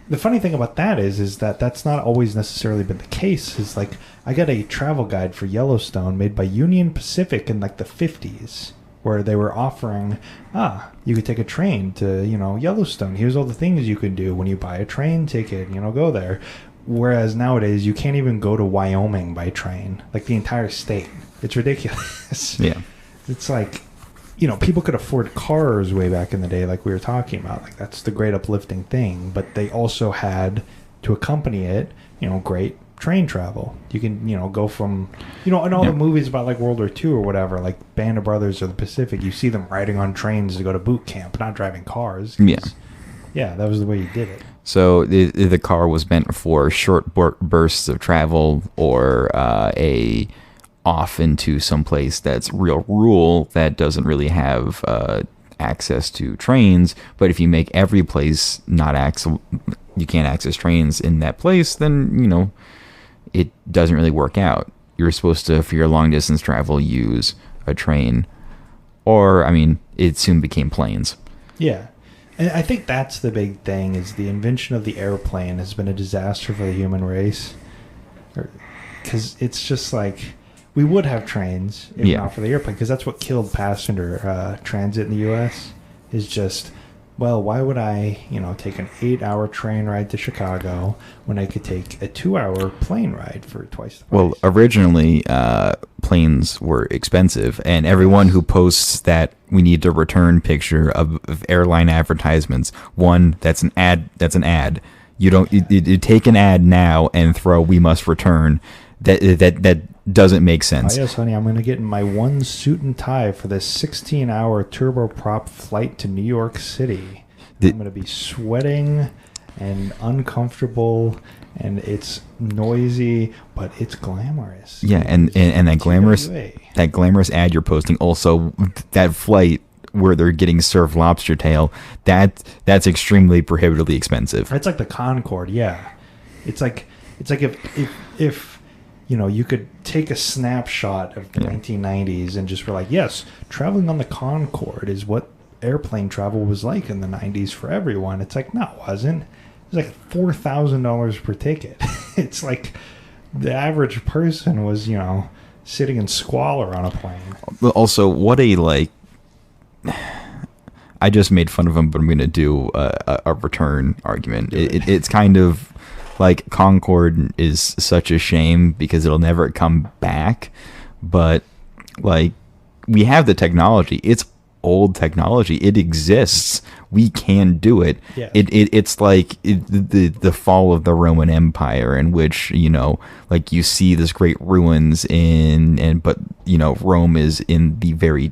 the funny thing about that is that that's not always necessarily been the case. Is like I got a travel guide for Yellowstone made by Union Pacific in like the 50s, where they were offering, you could take a train to, Yellowstone. Here's all the things you can do when you buy a train ticket, go there. Whereas nowadays you can't even go to Wyoming by train, like the entire state. It's ridiculous. Yeah. It's like, people could afford cars way back in the day, like we were talking about. Like, that's the great uplifting thing. But they also had, to accompany it, great train travel. You can, go from, in all the movies about like World War II or whatever, like Band of Brothers or the Pacific, you see them riding on trains to go to boot camp, not driving cars. Yeah, that was the way you did it. So the car was meant for short bursts of travel or off into some place that's real rural that doesn't really have access to trains. But if you make every place you can't access trains in that place, then, it doesn't really work out. You're supposed to, for your long distance travel, use a train. Or, it soon became planes. Yeah. And I think that's the big thing, is the invention of the airplane has been a disaster for the human race. Because it's just like, we would have trains if not for the airplane, because that's what killed passenger transit in the U.S. is just, well, why would I, take an 8-hour train ride to Chicago when I could take a 2-hour plane ride for twice the price? Well, originally, planes were expensive, and everyone who posts that we need to return picture of airline advertisements, one, that's an ad. You take an ad now and throw "we must return." That doesn't make sense. Oh, yes, honey, I'm going to get in my one suit and tie for this 16-hour turboprop flight to New York City. I'm going to be sweating and uncomfortable, and it's noisy, but it's glamorous. Yeah, and that glamorous ad you're posting, also that flight where they're getting served lobster tail, that's extremely prohibitively expensive. It's like the Concorde, yeah. It's like if you could take a snapshot of the 1990s and just be like, yes, traveling on the Concorde is what airplane travel was like in the 90s for everyone. It's like, no, it wasn't. It was like $4,000 per ticket. It's like the average person was, sitting in squalor on a plane. Also, what I just made fun of him, but I'm going to do a return argument. It's kind of like Concorde is such a shame because it'll never come back. But like, we have the technology. It's old technology. It exists. We can do it. Yeah. It's like the fall of the Roman Empire, in which like you see this great ruins but Rome is in the very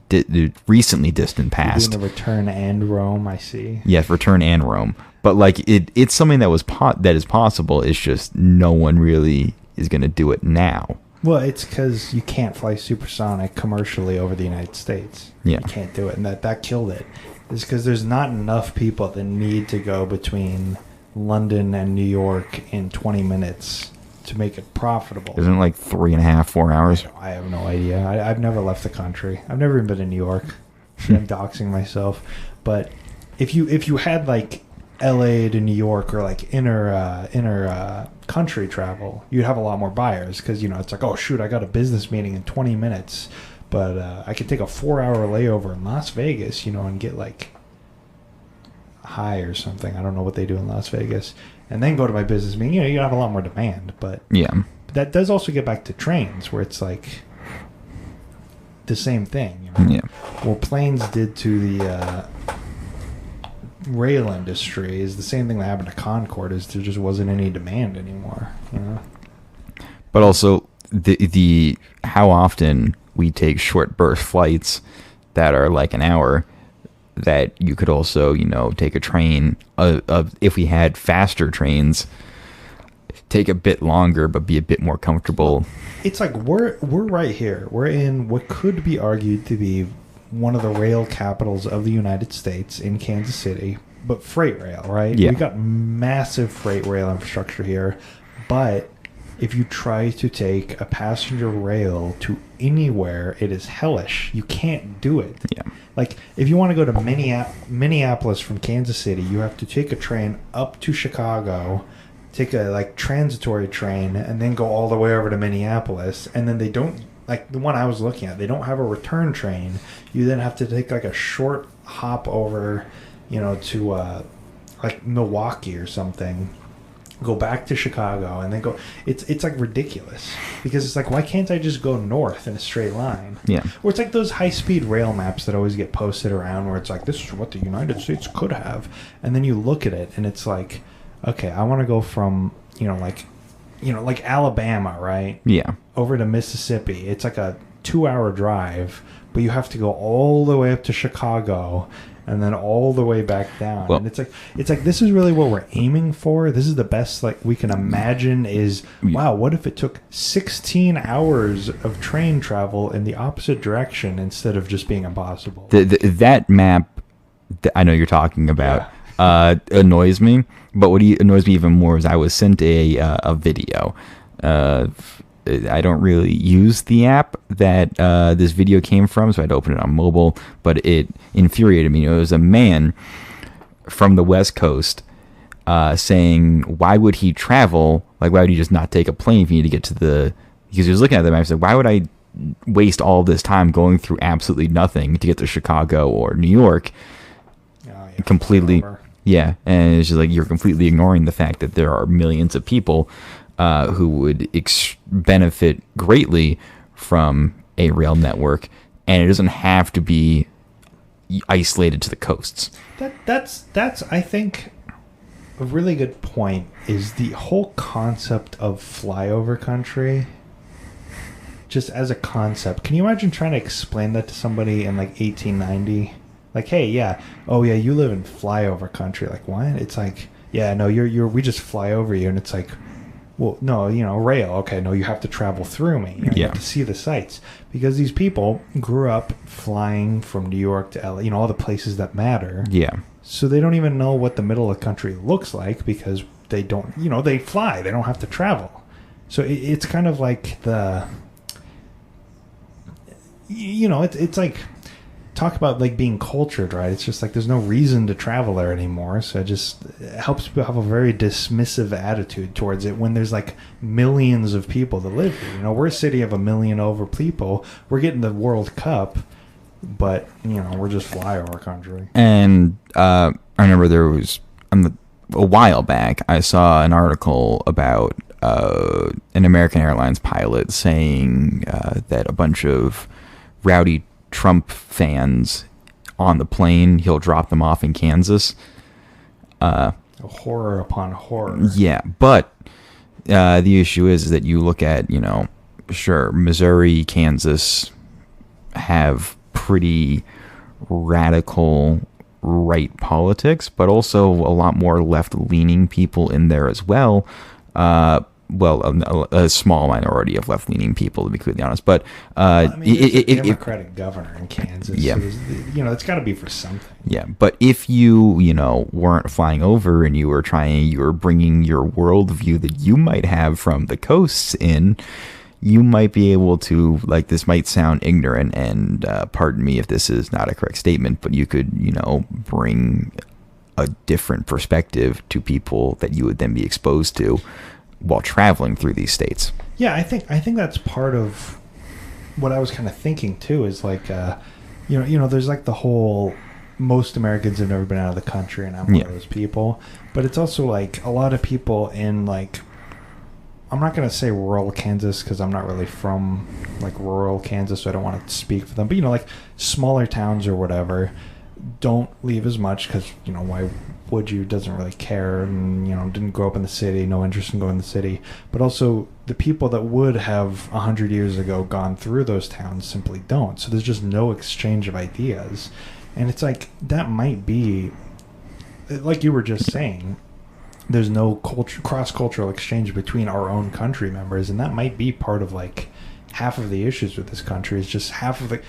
recently distant past. You're doing the return and Rome, I see. Yes, return and Rome. But like it's something that is possible. It's just no one really is going to do it now. Well, it's because you can't fly supersonic commercially over the United States. Yeah. You can't do it, and that killed it. It's because there's not enough people that need to go between London and New York in 20 minutes to make it profitable. Isn't it like 3.5, 4 hours? I have no idea. I've never left the country. I've never even been to New York. I'm doxing myself. But if you had like LA to New York or like inner country travel, you'd have a lot more buyers because it's like, oh shoot, I got a business meeting in 20 minutes, but I could take a 4-hour layover in Las Vegas, and get like high or something. I don't know what they do in Las Vegas, and then go to my business meeting. You have a lot more demand, but yeah, that does also get back to trains where it's like the same thing. Yeah. Well, planes did to the rail industry is the same thing that happened to Concorde, is there just wasn't any demand anymore. But also the how often we take short burst flights that are like an hour, that you could also, take a train, if we had faster trains, take a bit longer but be a bit more comfortable. It's like we're right here. We're in what could be argued to be one of the rail capitals of the United States in Kansas City, but freight rail, right? Yeah. We got massive freight rail infrastructure here, but if you try to take a passenger rail to anywhere, it is hellish. You can't do it. Yeah. Like, if you want to go to Minneapolis from Kansas City, you have to take a train up to Chicago, take a transitory train, and then go all the way over to Minneapolis. And then they don't, like the one I was looking at, they don't have a return train. You then have to take a short hop over, to Milwaukee or something, go back to Chicago, and then go. It's ridiculous, because it's why can't I just go north in a straight line? Yeah. Or it's those high-speed rail maps that always get posted around, where it's this is what the United States could have, and then you look at it and it's okay, I want to go from Alabama, right? Yeah. Over to Mississippi. It's a 2-hour drive, but you have to go all the way up to Chicago and then all the way back down. Well, and it's this is really what we're aiming for. This is the best we can imagine is, wow, what if it took 16 hours of train travel in the opposite direction instead of just being impossible? That map that I know you're talking about annoys me, but what annoys me even more is I was sent a video. I don't really use the app that this video came from, so I had to open it on mobile, but it infuriated me. It was a man from the West Coast saying, why would he travel? Why would he just not take a plane if you need to get to because he was looking at the map and said, why would I waste all this time going through absolutely nothing to get to Chicago or New York? Completely. Yeah, and it's just you're completely ignoring the fact that there are millions of people who would benefit greatly from a rail network, and it doesn't have to be isolated to the coasts. That's I think a really good point is the whole concept of flyover country. Just as a concept, can you imagine trying to explain that to somebody in 1890? Hey, yeah, oh yeah, you live in flyover country. What? It's yeah, no, we just fly over you, and it's well, no, rail. Okay, no, you have to travel through me. You have to see the sights, because these people grew up flying from New York to LA, all the places that matter. Yeah. So they don't even know what the middle of the country looks like, because they don't, they fly. They don't have to travel. So it's kind of the, it's talk about being cultured, right? It's just there's no reason to travel there anymore, so it helps people have a very dismissive attitude towards it when there's millions of people that live here. We're a city of 1 million over people. We're getting the World Cup, but we're just flyover country. And I remember there was a while back I saw an article about an American Airlines pilot saying that a bunch of rowdy Trump fans on the plane, he'll drop them off in Kansas. Horror upon horror. Yeah, but the issue is that you look at, sure, Missouri, Kansas have pretty radical right politics, but also a lot more left-leaning people in there as well. A small minority of left-leaning people, to be completely honest. But it's a Democratic governor in Kansas. Yeah. So it's got to be for something. Yeah, but if you weren't flying over and you were bringing your worldview that you might have from the coasts in, you might be able to, this might sound ignorant, and pardon me if this is not a correct statement, but you could bring a different perspective to people that you would then be exposed to while traveling through these states. Yeah, I think that's part of what I was kind of thinking too. Is there's the whole most Americans have never been out of the country, and I'm one of those people. But it's also a lot of people in I'm not gonna say rural Kansas, because I'm not really from rural Kansas, so I don't want to speak for them. But smaller towns or whatever don't leave as much, because why would you, doesn't really care, and didn't grow up in the city, no interest in going to the city. But also the people that would have 100 years ago gone through those towns simply don't. So there's just no exchange of ideas. And it's like, that might be, like you were just saying, there's no cross-cultural exchange between our own country members, and that might be part of like half of the issues with this country. Is just half of it.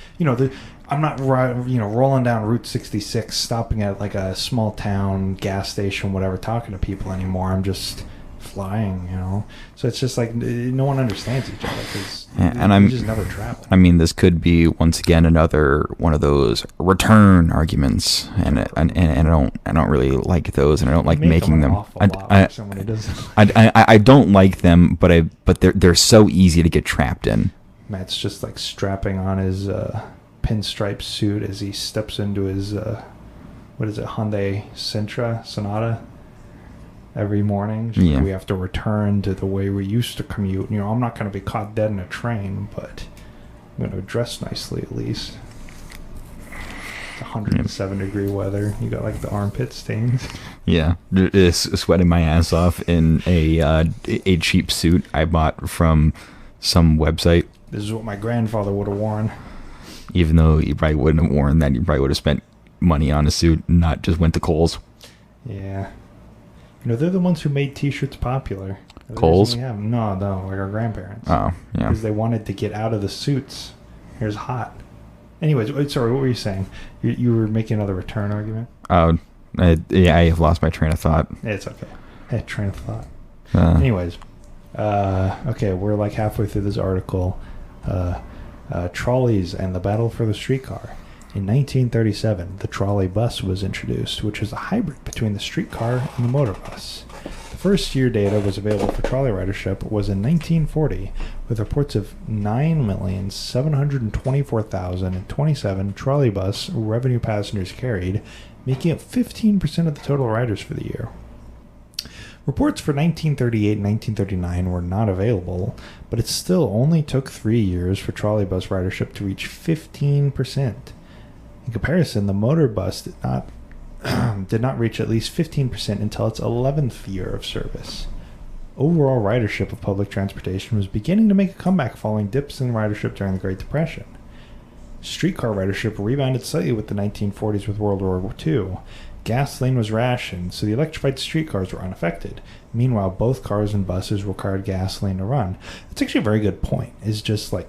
I'm not rolling down Route 66, stopping at like a small town gas station, whatever, talking to people anymore. I'm just flying, So it's just like no one understands each other because we just never travel. I mean, this could be once again another one of those return arguments, and I don't really like those, and I don't like making them. I don't like them, but they're so easy to get trapped in. Matt's just like strapping on his pinstripe suit as he steps into his Hyundai Sonata every morning. Yeah. We have to return to the way we used to commute. I'm not going to be caught dead in a train, but I'm going to dress nicely at least. It's 107-degree weather. You got like the armpit stains. Yeah, just sweating my ass off in a cheap suit I bought from some website. This is what my grandfather would have worn. Even though you probably wouldn't have worn that, you probably would have spent money on a suit, and not just went to Kohl's. Yeah. They're the ones who made T-shirts popular. Kohl's? No, like our grandparents. Oh, yeah. Because they wanted to get out of the suits. Here's hot. Anyways, sorry, what were you saying? You were making another return argument? Oh, I have lost my train of thought. It's okay. Train of thought. Anyways, okay, we're like halfway through this article. Trolleys and the battle for the streetcar. In 1937, the trolley bus was introduced, which was a hybrid between the streetcar and the motor bus. The first year data was available for trolley ridership was in 1940, with reports of 9,724,027 trolley bus revenue passengers carried, making up 15% of the total riders for the year. Reports for 1938 and 1939 were not available, but it still only took 3 years for trolley bus ridership to reach 15%. In comparison, the motor bus did not reach at least 15% until its 11th year of service. Overall ridership of public transportation was beginning to make a comeback following dips in ridership during the Great Depression. Streetcar ridership rebounded slightly with the 1940s with World War II. Gasoline was rationed, so the electrified streetcars were unaffected. Meanwhile, both cars and buses required gasoline to run. It's actually a very good point. It's just like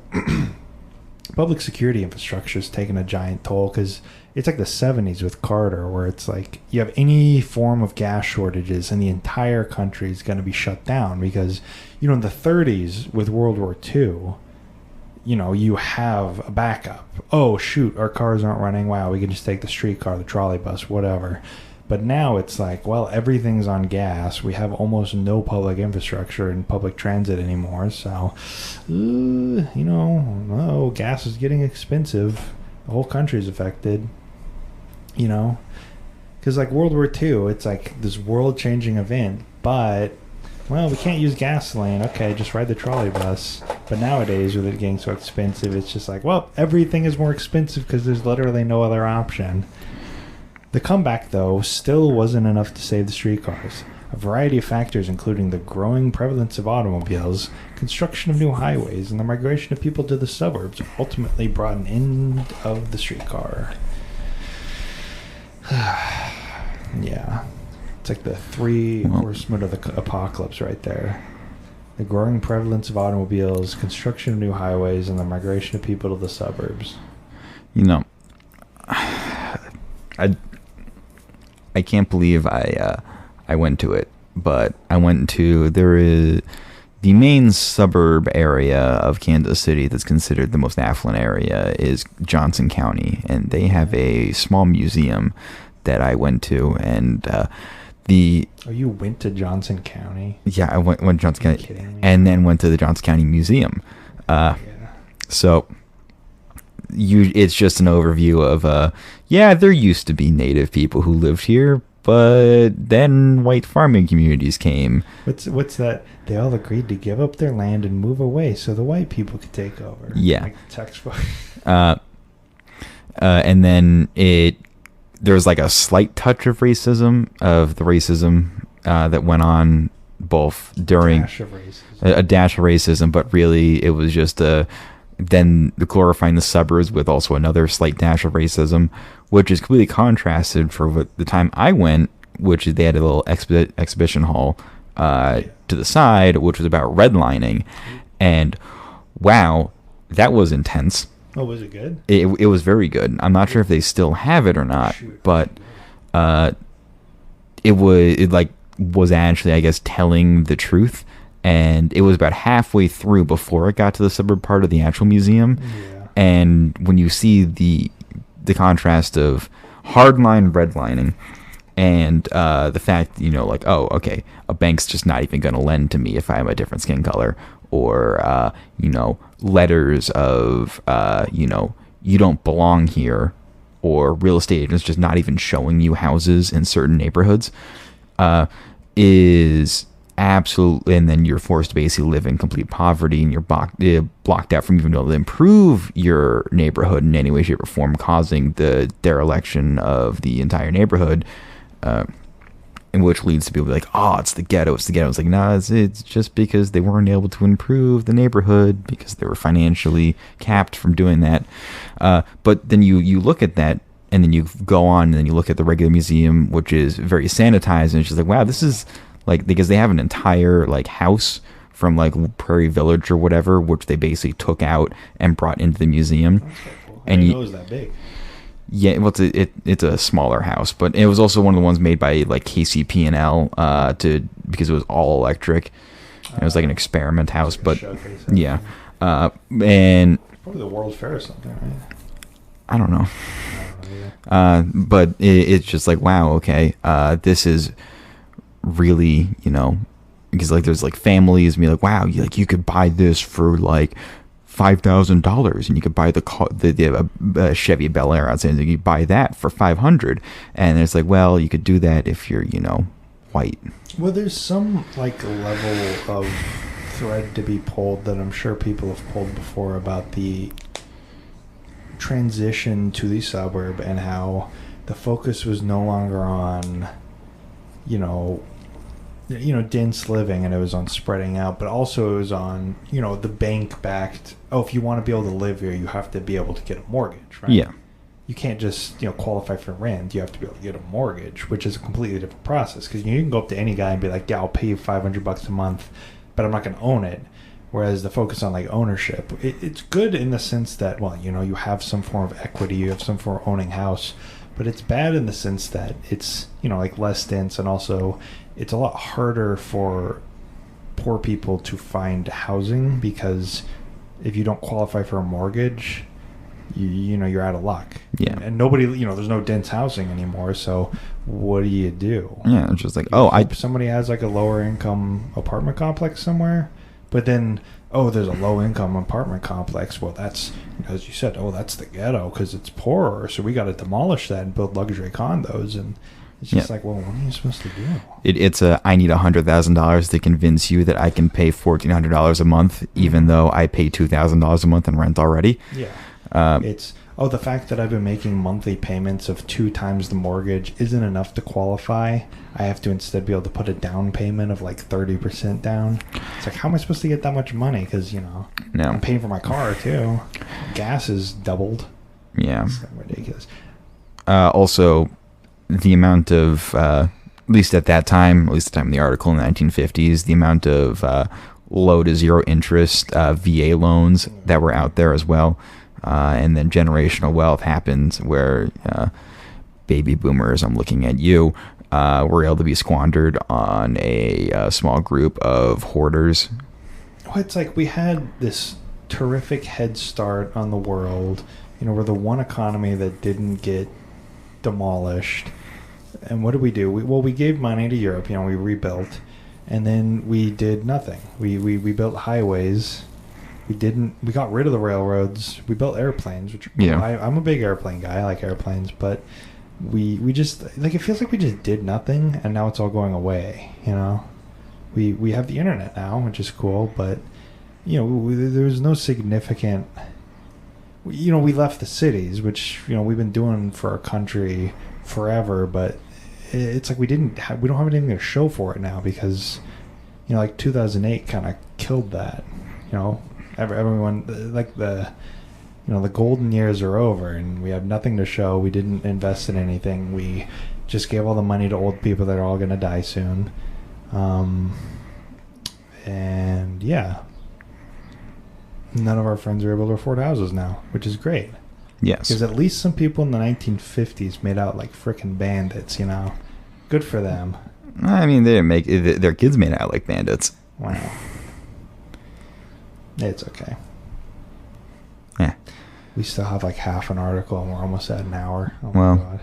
public security infrastructure is taking a giant toll, because it's like the 70s with Carter, where it's like you have any form of gas shortages and the entire country is going to be shut down because, in the 30s with World War II, you have a backup. Oh, shoot, our cars aren't running. Wow, we can just take the streetcar, the trolley bus, whatever. But now it's like, well, everything's on gas. We have almost no public infrastructure and public transit anymore. So, gas is getting expensive. The whole country's affected, Because like World War II, it's like this world-changing event, but, well, we can't use gasoline. Okay, just ride the trolley bus. But nowadays, with it getting so expensive, it's just like, well, everything is more expensive because there's literally no other option. The comeback, though, still wasn't enough to save the streetcars. A variety of factors, including the growing prevalence of automobiles, construction of new highways, and the migration of people to the suburbs, ultimately brought an end of the streetcar. Yeah. It's like the three horsemen of the apocalypse right there. The growing prevalence of automobiles, construction of new highways, and the migration of people to the suburbs. I can't believe I went to it, but I went to the main suburb area of Kansas City that's considered the most affluent area is Johnson County, and they have a small museum that I went to, and you went to Johnson County? Yeah, I went to Johnson County, kidding me? And then went to the Johnson County Museum. Yeah. So it's just an overview of there used to be native people who lived here, but then white farming communities came. What's that? They all agreed to give up their land and move away so the white people could take over. Yeah. Like the textbook. And then there's like a slight touch of racism, that went on both during a dash of racism, but really it was just then glorifying the suburbs with also another slight dash of racism, which is completely contrasted for what the time I went, which they had a little exhibition hall to the side, which was about redlining, and wow, that was intense. Oh, was it good? It was very good. I'm not sure if they still have it or not, but it was actually, I guess, telling the truth, and it was about halfway through before it got to the suburb part of the actual museum. Yeah. And when you see the contrast of hardline redlining and the fact, like, oh, okay, a bank's just not even going to lend to me if I have a different skin color, or letters of you don't belong here, or real estate agents just not even showing you houses in certain neighborhoods, is absolutely, and then you're forced to basically live in complete poverty, and you're blocked out from even being able to improve your neighborhood in any way, shape, or form, causing the dereliction of the entire neighborhood, and which leads to people like, oh, it's the ghetto. It's like, no, it's just because they weren't able to improve the neighborhood because they were financially capped from doing that. But then you look at that, and then you go on, and then you look at the regular museum, which is very sanitized, and it's just like, wow, this is like, because they have an entire like house from like Prairie Village or whatever, which they basically took out and brought into the museum. That's quite cool. And it was that big. Yeah, well, it's a smaller house, but it was also one of the ones made by like KCP&L because it was all electric. It was like an experiment house, like but yeah, and probably the World's Fair or something, right? I don't know. But it's just like, wow, okay, this is really, because like there's like families and be like, wow, you could buy this for like $5,000, and you could buy the Chevy Bel Air outside, and you could buy that for $500, and it's like, well, you could do that if you're white. Well, there's some like level of thread to be pulled that I'm sure people have pulled before about the transition to the suburb and how the focus was no longer on dense living, and it was on spreading out, but also it was on the bank backed, if you want to be able to live here, you have to be able to get a mortgage, right? Yeah, you can't just qualify for rent. You have to be able to get a mortgage, which is a completely different process, because you can go up to any guy and be like, yeah, I'll pay you $500 a month, but I'm not going to own it. Whereas the focus on like ownership, it's good in the sense that, well, you have some form of equity, you have some form of owning house, but it's bad in the sense that it's like less dense, and also it's a lot harder for poor people to find housing, because if you don't qualify for a mortgage, you're out of luck. Yeah. And nobody, there's no dense housing anymore, so what do you do? Yeah, it's just like, somebody has like a lower income apartment complex somewhere, but then there's a low income apartment complex. Well, that's, as you said, that's the ghetto because it's poorer, so we got to demolish that and build luxury condos. And it's just like, well, what are you supposed to do? It's I need $100,000 to convince you that I can pay $1,400 a month, even though I pay $2,000 a month in rent already. Yeah. It's the fact that I've been making monthly payments of 2 times the mortgage isn't enough to qualify. I have to instead be able to put a down payment of like 30% down. It's like, how am I supposed to get that much money? Because I'm paying for my car too. Gas is doubled. Yeah, it's ridiculous. Also, the amount of at least at that time, at least the time in the article in the 1950s, the amount of low to zero interest VA loans that were out there as well. And then generational wealth happens where baby boomers, I'm looking at you, were able to be squandered on a small group of hoarders. Well, it's like we had this terrific head start on the world. We're the one economy that didn't get demolished. And what did we do? We gave money to Europe. We rebuilt. And then we did nothing. We built highways. We got rid of the railroads. We built airplanes, which I'm a big airplane guy. I like airplanes, but we just, like, it feels like we just did nothing, and now it's all going away. We have the internet now, which is cool, but there was no significant. We left the cities, which we've been doing for our country forever, but it's like we don't have anything to show for it now because, like 2008 kind of killed that. Everyone, like the golden years are over and we have nothing to show. We didn't invest in anything. We just gave all the money to old people that are all going to die soon. And yeah, none of our friends are able to afford houses now, which is great. Yes. Because at least some people in the 1950s made out like frickin' bandits, Good for them. I mean, they didn't make their kids made out like bandits. Wow. It's okay. Yeah. We still have like half an article and we're almost at an hour. Oh my God.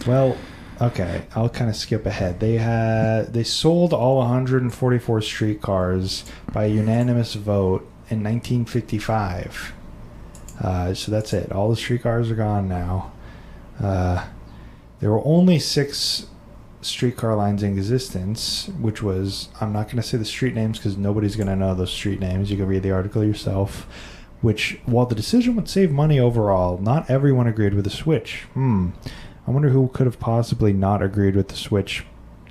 Well, okay. I'll kind of skip ahead. They sold all 144 streetcars by unanimous vote in 1955. So that's it. All the streetcars are gone now. There were only 6 streetcar lines in existence, which was, I'm not going to say the street names because nobody's going to know those street names. You can read the article yourself. Which, while the decision would save money overall, not everyone agreed with the switch. I wonder who could have possibly not agreed with the switch,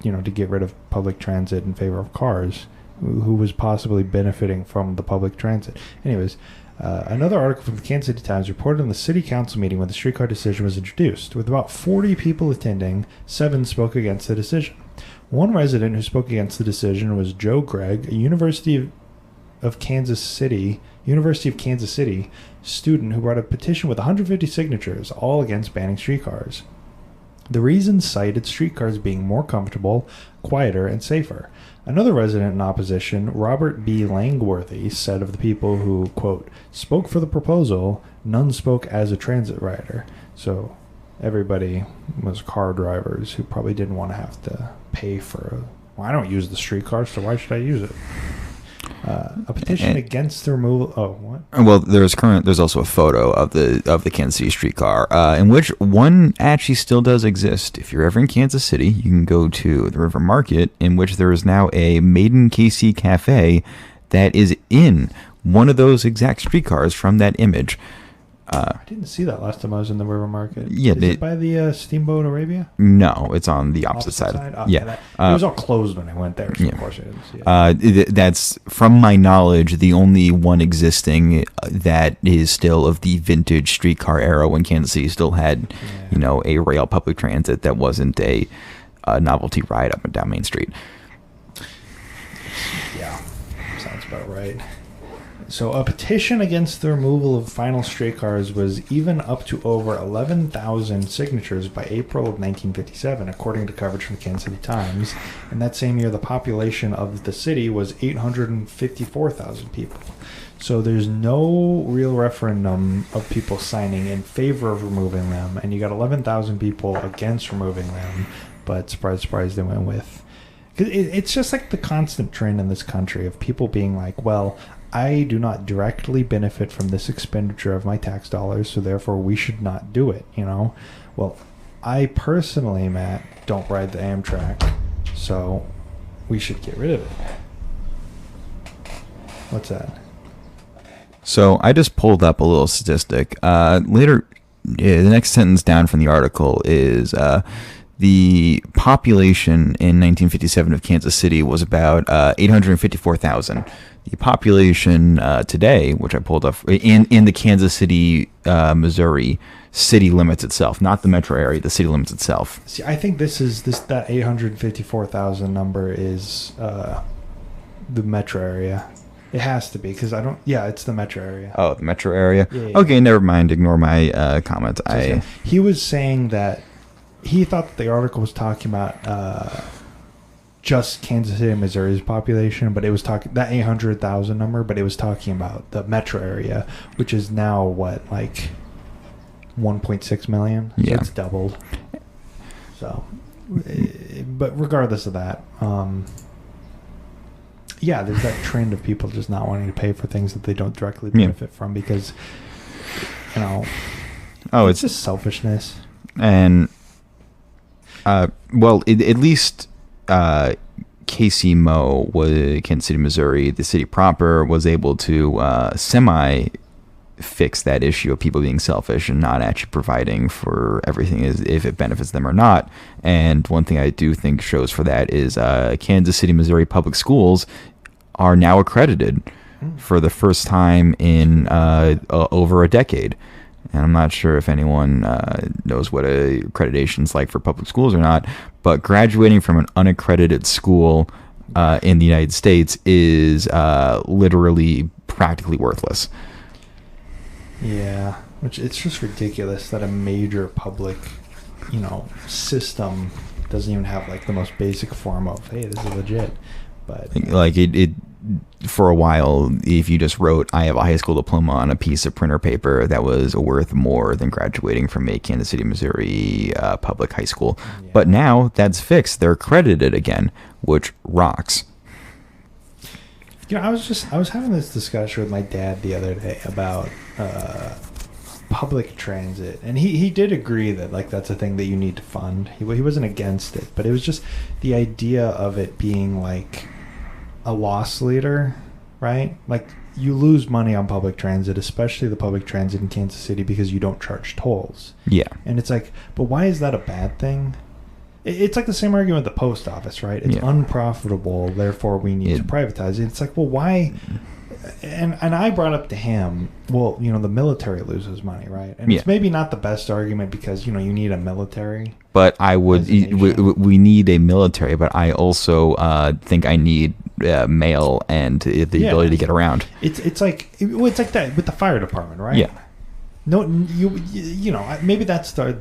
to get rid of public transit in favor of cars. Who was possibly benefiting from the public transit. Anyways, another article from the Kansas City Times reported on the city council meeting when the streetcar decision was introduced. With about 40 people attending, 7 spoke against the decision. One resident who spoke against the decision was Joe Gregg, a University of Kansas City student who brought a petition with 150 signatures, all against banning streetcars. The reasons cited streetcars being more comfortable, quieter, and safer. Another resident in opposition, Robert B. Langworthy, said of the people who, quote, spoke for the proposal, none spoke as a transit rider. So everybody was car drivers who probably didn't want to have to pay for I don't use the streetcar, so why should I use it? A petition against the removal. Oh, what? Well, there's also a photo of the Kansas City streetcar, in which one actually still does exist. If you're ever in Kansas City, you can go to the River Market, in which there is now a Made in KC cafe that is in one of those exact streetcars from that image. I didn't see that last time I was in the River Market. Yeah, is it by the Steamboat Arabia? No, it's on the opposite side. Oh, yeah, it was all closed when I went there, so of course I didn't see it. That's, from my knowledge, the only one existing that is still of the vintage streetcar era when Kansas City still had, a rail public transit that wasn't a novelty ride up and down Main Street. Yeah, sounds about right. So a petition against the removal of final streetcars was even up to over 11,000 signatures by April of 1957, according to coverage from the Kansas City Times. And that same year, the population of the city was 854,000 people. So there's no real referendum of people signing in favor of removing them, and you got 11,000 people against removing them, but surprise, surprise, they went with. It's just like the constant trend in this country of people being like, well, I do not directly benefit from this expenditure of my tax dollars, so therefore we should not do it, Well, I personally, Matt, don't ride the Amtrak, so we should get rid of it. What's that? So I just pulled up a little statistic. Later, the next sentence down from the article is the population in 1957 of Kansas City was about 854,000. The population today, which I pulled up in the Kansas City, Missouri city limits itself, not the metro area, the city limits itself. See, I think that 854,000 number is the metro area. It has to be because it's the metro area. Oh, the metro area. Yeah. Okay, never mind. Ignore my comment. He was saying that he thought that the article was talking about just Kansas City, Missouri's population, but it was talking that 800,000 number, but it was talking about the metro area, which is now what, like 1.6 million. So yeah, it's doubled. So, but regardless of that, there's that trend of people just not wanting to pay for things that they don't directly benefit from because, it's just selfishness. And at least KC Mo, Kansas City, Missouri, the city proper, was able to fix that issue of people being selfish and not actually providing for everything if it benefits them or not. And one thing I do think shows for that is Kansas City, Missouri public schools are now accredited for the first time in over a decade. And I'm not sure if anyone knows what accreditation's like for public schools or not, but graduating from an unaccredited school in the United States is literally practically worthless. Yeah, which it's just ridiculous that a major public, system doesn't even have like the most basic form of, hey, this is legit. But like it for a while, if you just wrote I have a high school diploma on a piece of printer paper, that was worth more than graduating from a Kansas City, Missouri public high school. Yeah. But now that's fixed. They're accredited again, which rocks. I was having this discussion with my dad the other day about public transit, and he did agree that like that's a thing that you need to fund. He wasn't against it, but it was just the idea of it being like a loss leader, right? Like you lose money on public transit, especially the public transit in Kansas City, because you don't charge tolls. Yeah. And it's like, but why is that a bad thing? It's like the same argument with the post office, right? It's unprofitable, therefore we need to privatize it. It's like, well, why? And I brought up to him, well, the military loses money, right? And it's maybe not the best argument because, you need a military. But I would, we need a military, but I also think I need mail and the ability to get around. It's like that with the fire department, right? Yeah. No, maybe that's the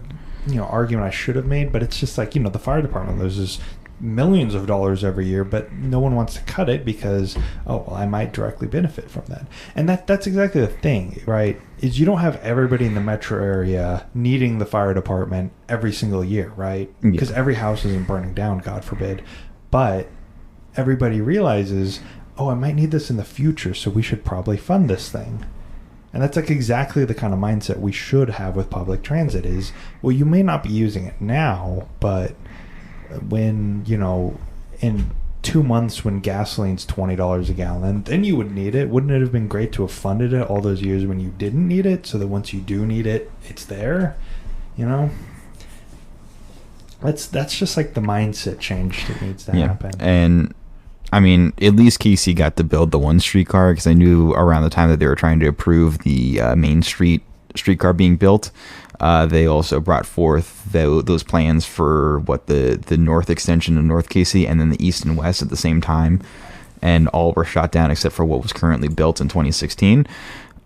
argument I should have made, but it's just like, the fire department loses millions of dollars every year, but no one wants to cut it because, I might directly benefit from that. And that's exactly the thing, right? Is you don't have everybody in the metro area needing the fire department every single year, right? Because every house isn't burning down, God forbid. But everybody realizes, I might need this in the future, so we should probably fund this thing. And that's like exactly the kind of mindset we should have with public transit is, well, you may not be using it now, but when, in 2 months when gasoline's $20 a gallon, then you would need it. Wouldn't it have been great to have funded it all those years when you didn't need it, so that once you do need it, it's there? That's just like the mindset change that needs to happen. And I mean, at least KC got to build the one streetcar, because I knew around the time that they were trying to approve the Main Street streetcar being built, they also brought forth those plans for the north extension of North KC and then the east and west at the same time, and all were shot down except for what was currently built in 2016.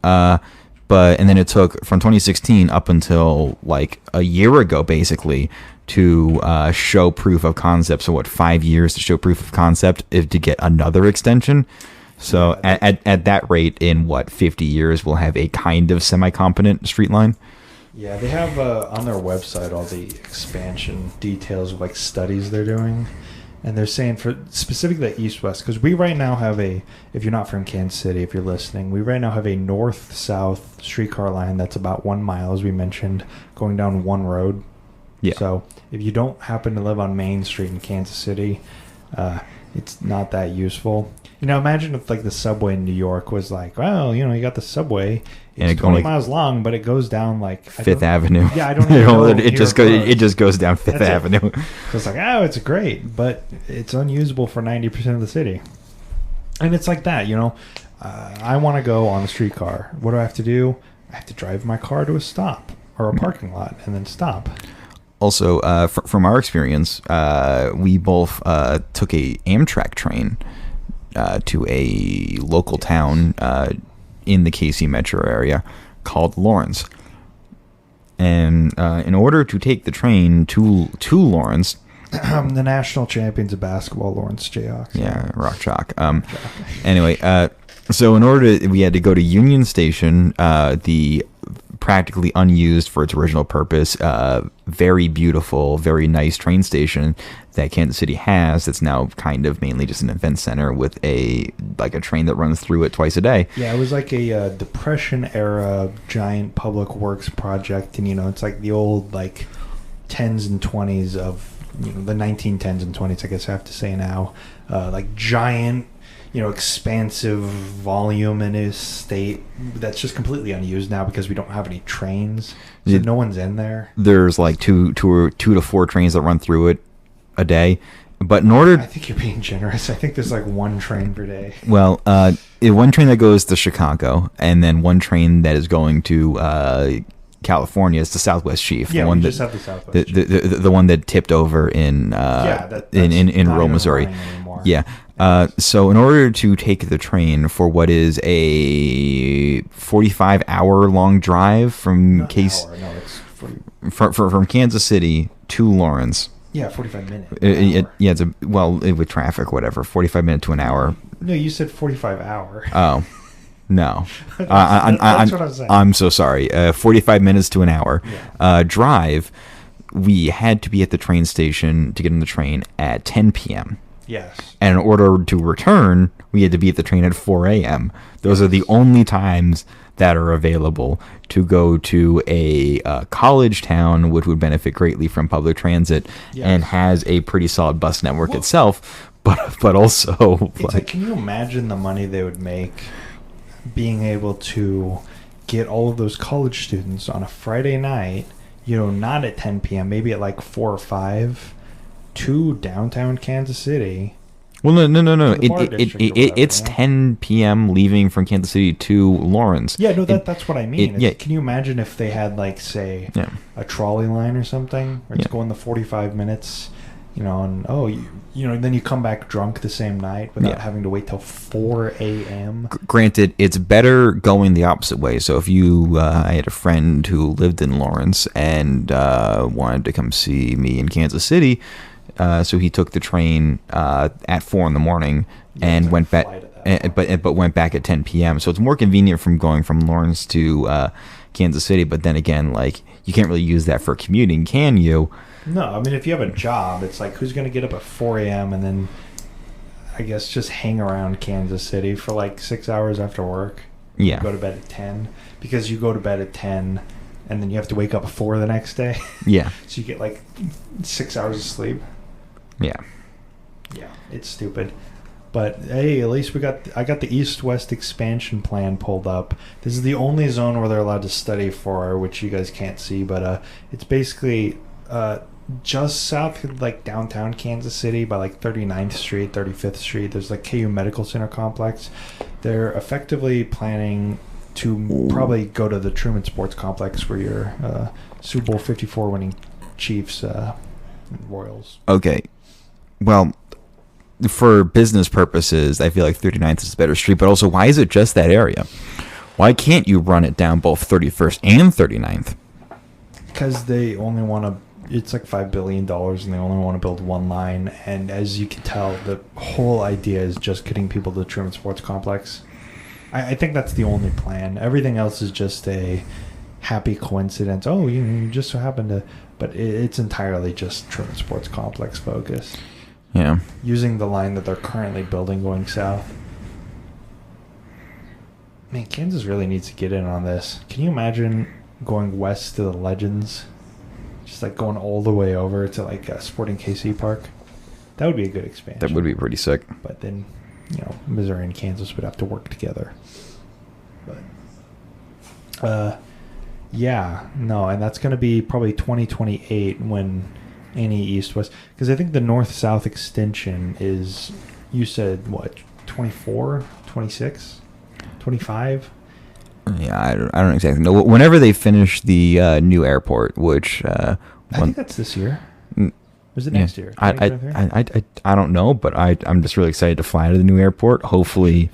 And then it took from 2016 up until like a year ago, basically, to show proof of concept. So 5 years to show proof of concept if to get another extension. So at that rate, in 50 years, we'll have a kind of semi-competent street line. Yeah, they have on their website all the expansion details of like studies they're doing. And they're saying for specifically the east-west, because we right now have if you're not from Kansas City, if you're listening, we right now have a north-south streetcar line that's about 1 mile, as we mentioned, going down one road. Yeah. So if you don't happen to live on Main Street in Kansas City, it's not that useful. Imagine if like the subway in New York was like, well, you got the subway. It's 20 miles long, but it goes down like Fifth Avenue. Yeah, I don't know. It just goes down Fifth Avenue. So it's like, it's great, but it's unusable for 90% of the city. And it's like that, I want to go on a streetcar. What do I have to do? I have to drive my car to a stop or a parking lot and then stop. Also, from our experience, we both took a Amtrak train to a local town in the KC metro area called Lawrence. And in order to take the train to Lawrence, the national champions of basketball, Lawrence Jayhawks. Yeah, Rock Chalk. Anyway, so we had to go to Union Station, the practically unused for its original purpose, very beautiful, very nice train station that Kansas City has. That's now kind of mainly just an event center with a train that runs through it twice a day. Yeah, it was like a Depression era giant public works project, and it's like the old like 10s and 20s of the 1910s and 20s, I guess I have to say now, like giant expansive volume in his state that's just completely unused now because we don't have any trains. So no one's in there. There's like two to four trains that run through it a day. But in order... I think you're being generous. I think there's like one train per day. Well, one train that goes to Chicago, and then one train that is going to California is the Southwest Chief. Yeah, we just have the Southwest Chief. The one that tipped over in rural Missouri. Yeah. So in order to take the train for what is a 45-hour long drive from from Kansas City to Lawrence. Yeah, 45 minutes. It's with traffic, whatever, 45 minutes to an hour. No, you said 45 hour. Oh, no. That's what I was saying. I'm so sorry. 45 minutes to an hour. Yeah. Drive, we had to be at the train station to get on the train at 10 p.m. Yes. And in order to return, we had to be at the train at 4 a.m. Those are the only times that are available to go to a college town, which would benefit greatly from public transit and has a pretty solid bus network itself. But also, can you imagine the money they would make being able to get all of those college students on a Friday night, not at 10 p.m., maybe at like 4 or 5, to downtown Kansas City. Well, no. It's 10 p.m. leaving from Kansas City to Lawrence. Yeah, no, that's what I mean. Can you imagine if they had, like, say, a trolley line or something, where it's going the 45 minutes, and then you come back drunk the same night without having to wait till 4 a.m. Granted, it's better going the opposite way. So if I had a friend who lived in Lawrence and wanted to come see me in Kansas City. So he took the train at 4 in the morning and went back, but went back at 10 p.m. So it's more convenient from going from Lawrence to Kansas City. But then again, like, you can't really use that for commuting, can you? No, I mean, if you have a job, it's like, who's going to get up at 4 a.m. and then, I guess, just hang around Kansas City for like 6 hours after work? Yeah. Go to bed at 10 because you go to bed at 10 and then you have to wake up at 4 the next day. Yeah. So you get like 6 hours of sleep. Yeah. Yeah, it's stupid. But hey, at least I got the east-west expansion plan pulled up. This is the only zone where they're allowed to study for, which you guys can't see, but it's basically just south of like downtown Kansas City by like 39th Street, 35th Street. There's like KU Medical Center complex. They're effectively planning to probably go to the Truman Sports Complex where your Super Bowl 54 winning Chiefs Royals. Okay. Well, for business purposes, I feel like 39th is a better street, but also, why is it just that area? Why can't you run it down both 31st and 39th? Because they only want to, it's like $5 billion, and they only want to build one line. And as you can tell, the whole idea is just getting people to the Truman Sports Complex. I think that's the only plan. Everything else is just a happy coincidence. Oh, you just so happen to, but it's entirely just Truman Sports Complex focus. Yeah. Using the line that they're currently building going south. Man, Kansas really needs to get in on this. Can you imagine going west to the Legends? Just like going all the way over to like Sporting KC Park? That would be a good expansion. That would be pretty sick. But then, Missouri and Kansas would have to work together. But, and that's going to be probably 2028 when any east-west, because I think the north-south extension is, you said, what, 24, 26, 25? Yeah, I don't exactly know. Whenever they finish the new airport, which I think that's this year. Or is it next year? I don't know, but I'm just really excited to fly to the new airport. Hopefully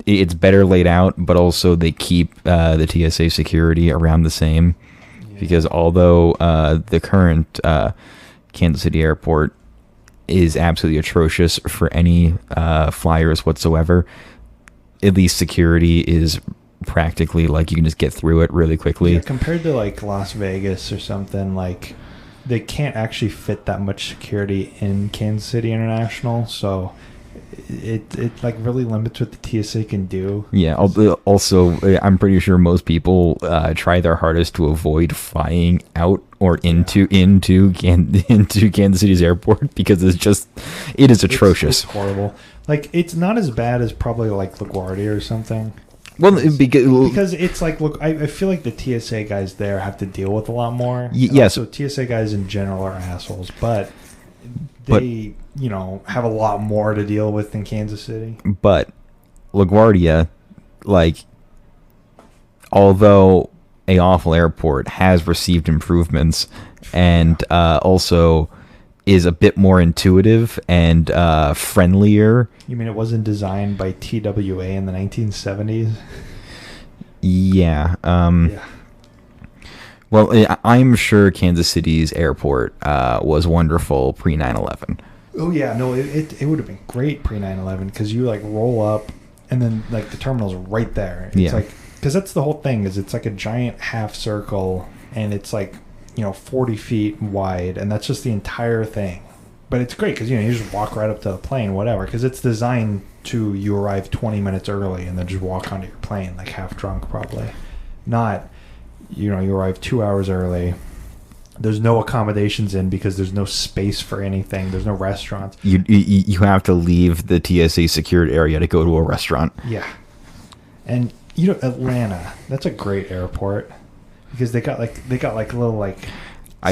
it's better laid out, but also they keep the TSA security around the same. Because although the current Kansas City airport is absolutely atrocious for any flyers whatsoever, at least security is practically like you can just get through it really quickly. Yeah, compared to like Las Vegas or something, like they can't actually fit that much security in Kansas City International, so it like really limits what the TSA can do. Yeah. Also, I'm pretty sure most people try their hardest to avoid flying out or into Kansas City's airport because it is atrocious. It's horrible. Like, it's not as bad as probably like LaGuardia or something. Well, because it's like, look, I feel like the TSA guys there have to deal with a lot more. Yes. So TSA guys in general are assholes, but they, have a lot more to deal with than Kansas City. But LaGuardia, like, although a awful airport, has received improvements and also is a bit more intuitive and friendlier. You mean it wasn't designed by TWA in the 1970s? Yeah. Yeah. Well, I'm sure Kansas City's airport was wonderful pre 9/11. Oh yeah, no, it would have been great pre 9/11 because you like roll up and then like the terminal's right there. It's like, because that's the whole thing, is it's like a giant half circle and it's like 40 feet wide, and that's just the entire thing. But it's great because you just walk right up to the plane, whatever, because it's designed to you arrive 20 minutes early and then just walk onto your plane like half drunk probably. Not you arrive 2 hours early. There's no accommodations in because there's no space for anything. There's no restaurants. You have to leave the TSA secured area to go to a restaurant. Yeah. And Atlanta, that's a great airport because they got little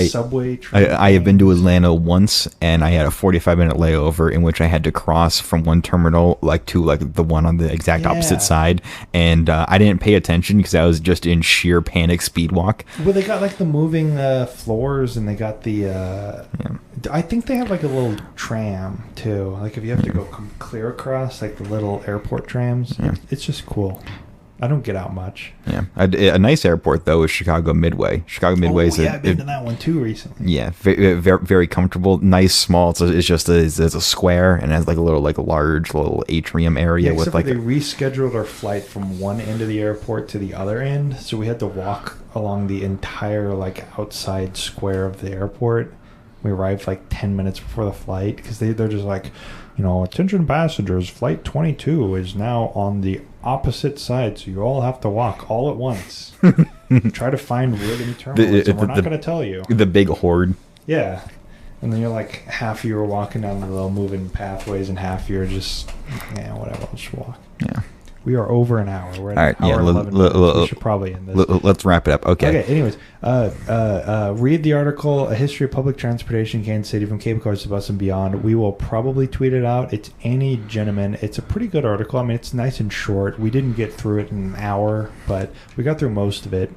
subway train. I have been to Atlanta once, and I had a 45-minute layover in which I had to cross from one terminal to the one on the exact opposite side, and I didn't pay attention because I was just in sheer panic speed walk. Well, they got the moving floors, and they got the I think they have a little tram too. Like if you have to go clear across, the little airport trams. Yeah. It's just cool. I don't get out much. Yeah, a nice airport though is Chicago Midway. Chicago Midway is I've been to that one too recently. Yeah, very, very comfortable, nice, small. It's just it's a square and has a large little atrium area with they rescheduled our flight from one end of the airport to the other end, so we had to walk along the entire outside square of the airport. We arrived 10 minutes before the flight because they're just attention passengers, flight 22 is now on the opposite side, so you all have to walk all at once. Try to find where the new terminal is, and we're not going to tell you. The big horde. Yeah. And then you're half you are walking down the little moving pathways, and half you're just, whatever, I'll just walk. Yeah. We are over an hour. We're at all right, an hour and 11 minutes. We should probably end this. Let's wrap it up. Okay. Anyways, read the article, A History of Public Transportation in Kansas City from Cable Cars to Bus and Beyond. We will probably tweet it out. It's Annie Generalman. It's a pretty good article. I mean, it's nice and short. We didn't get through it in an hour, but we got through most of it.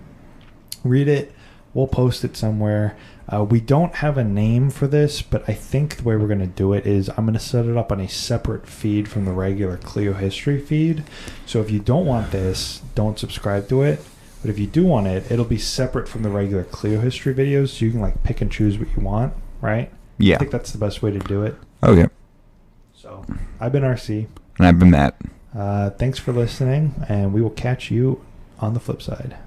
Read it. We'll post it somewhere. We don't have a name for this, but I think the way we're going to do it is I'm going to set it up on a separate feed from the regular Clio History feed. So if you don't want this, don't subscribe to it. But if you do want it, it'll be separate from the regular Clio History videos, so you can pick and choose what you want, right? Yeah. I think that's the best way to do it. Okay. So I've been RC. And I've been Matt. Thanks for listening, and we will catch you on the flip side.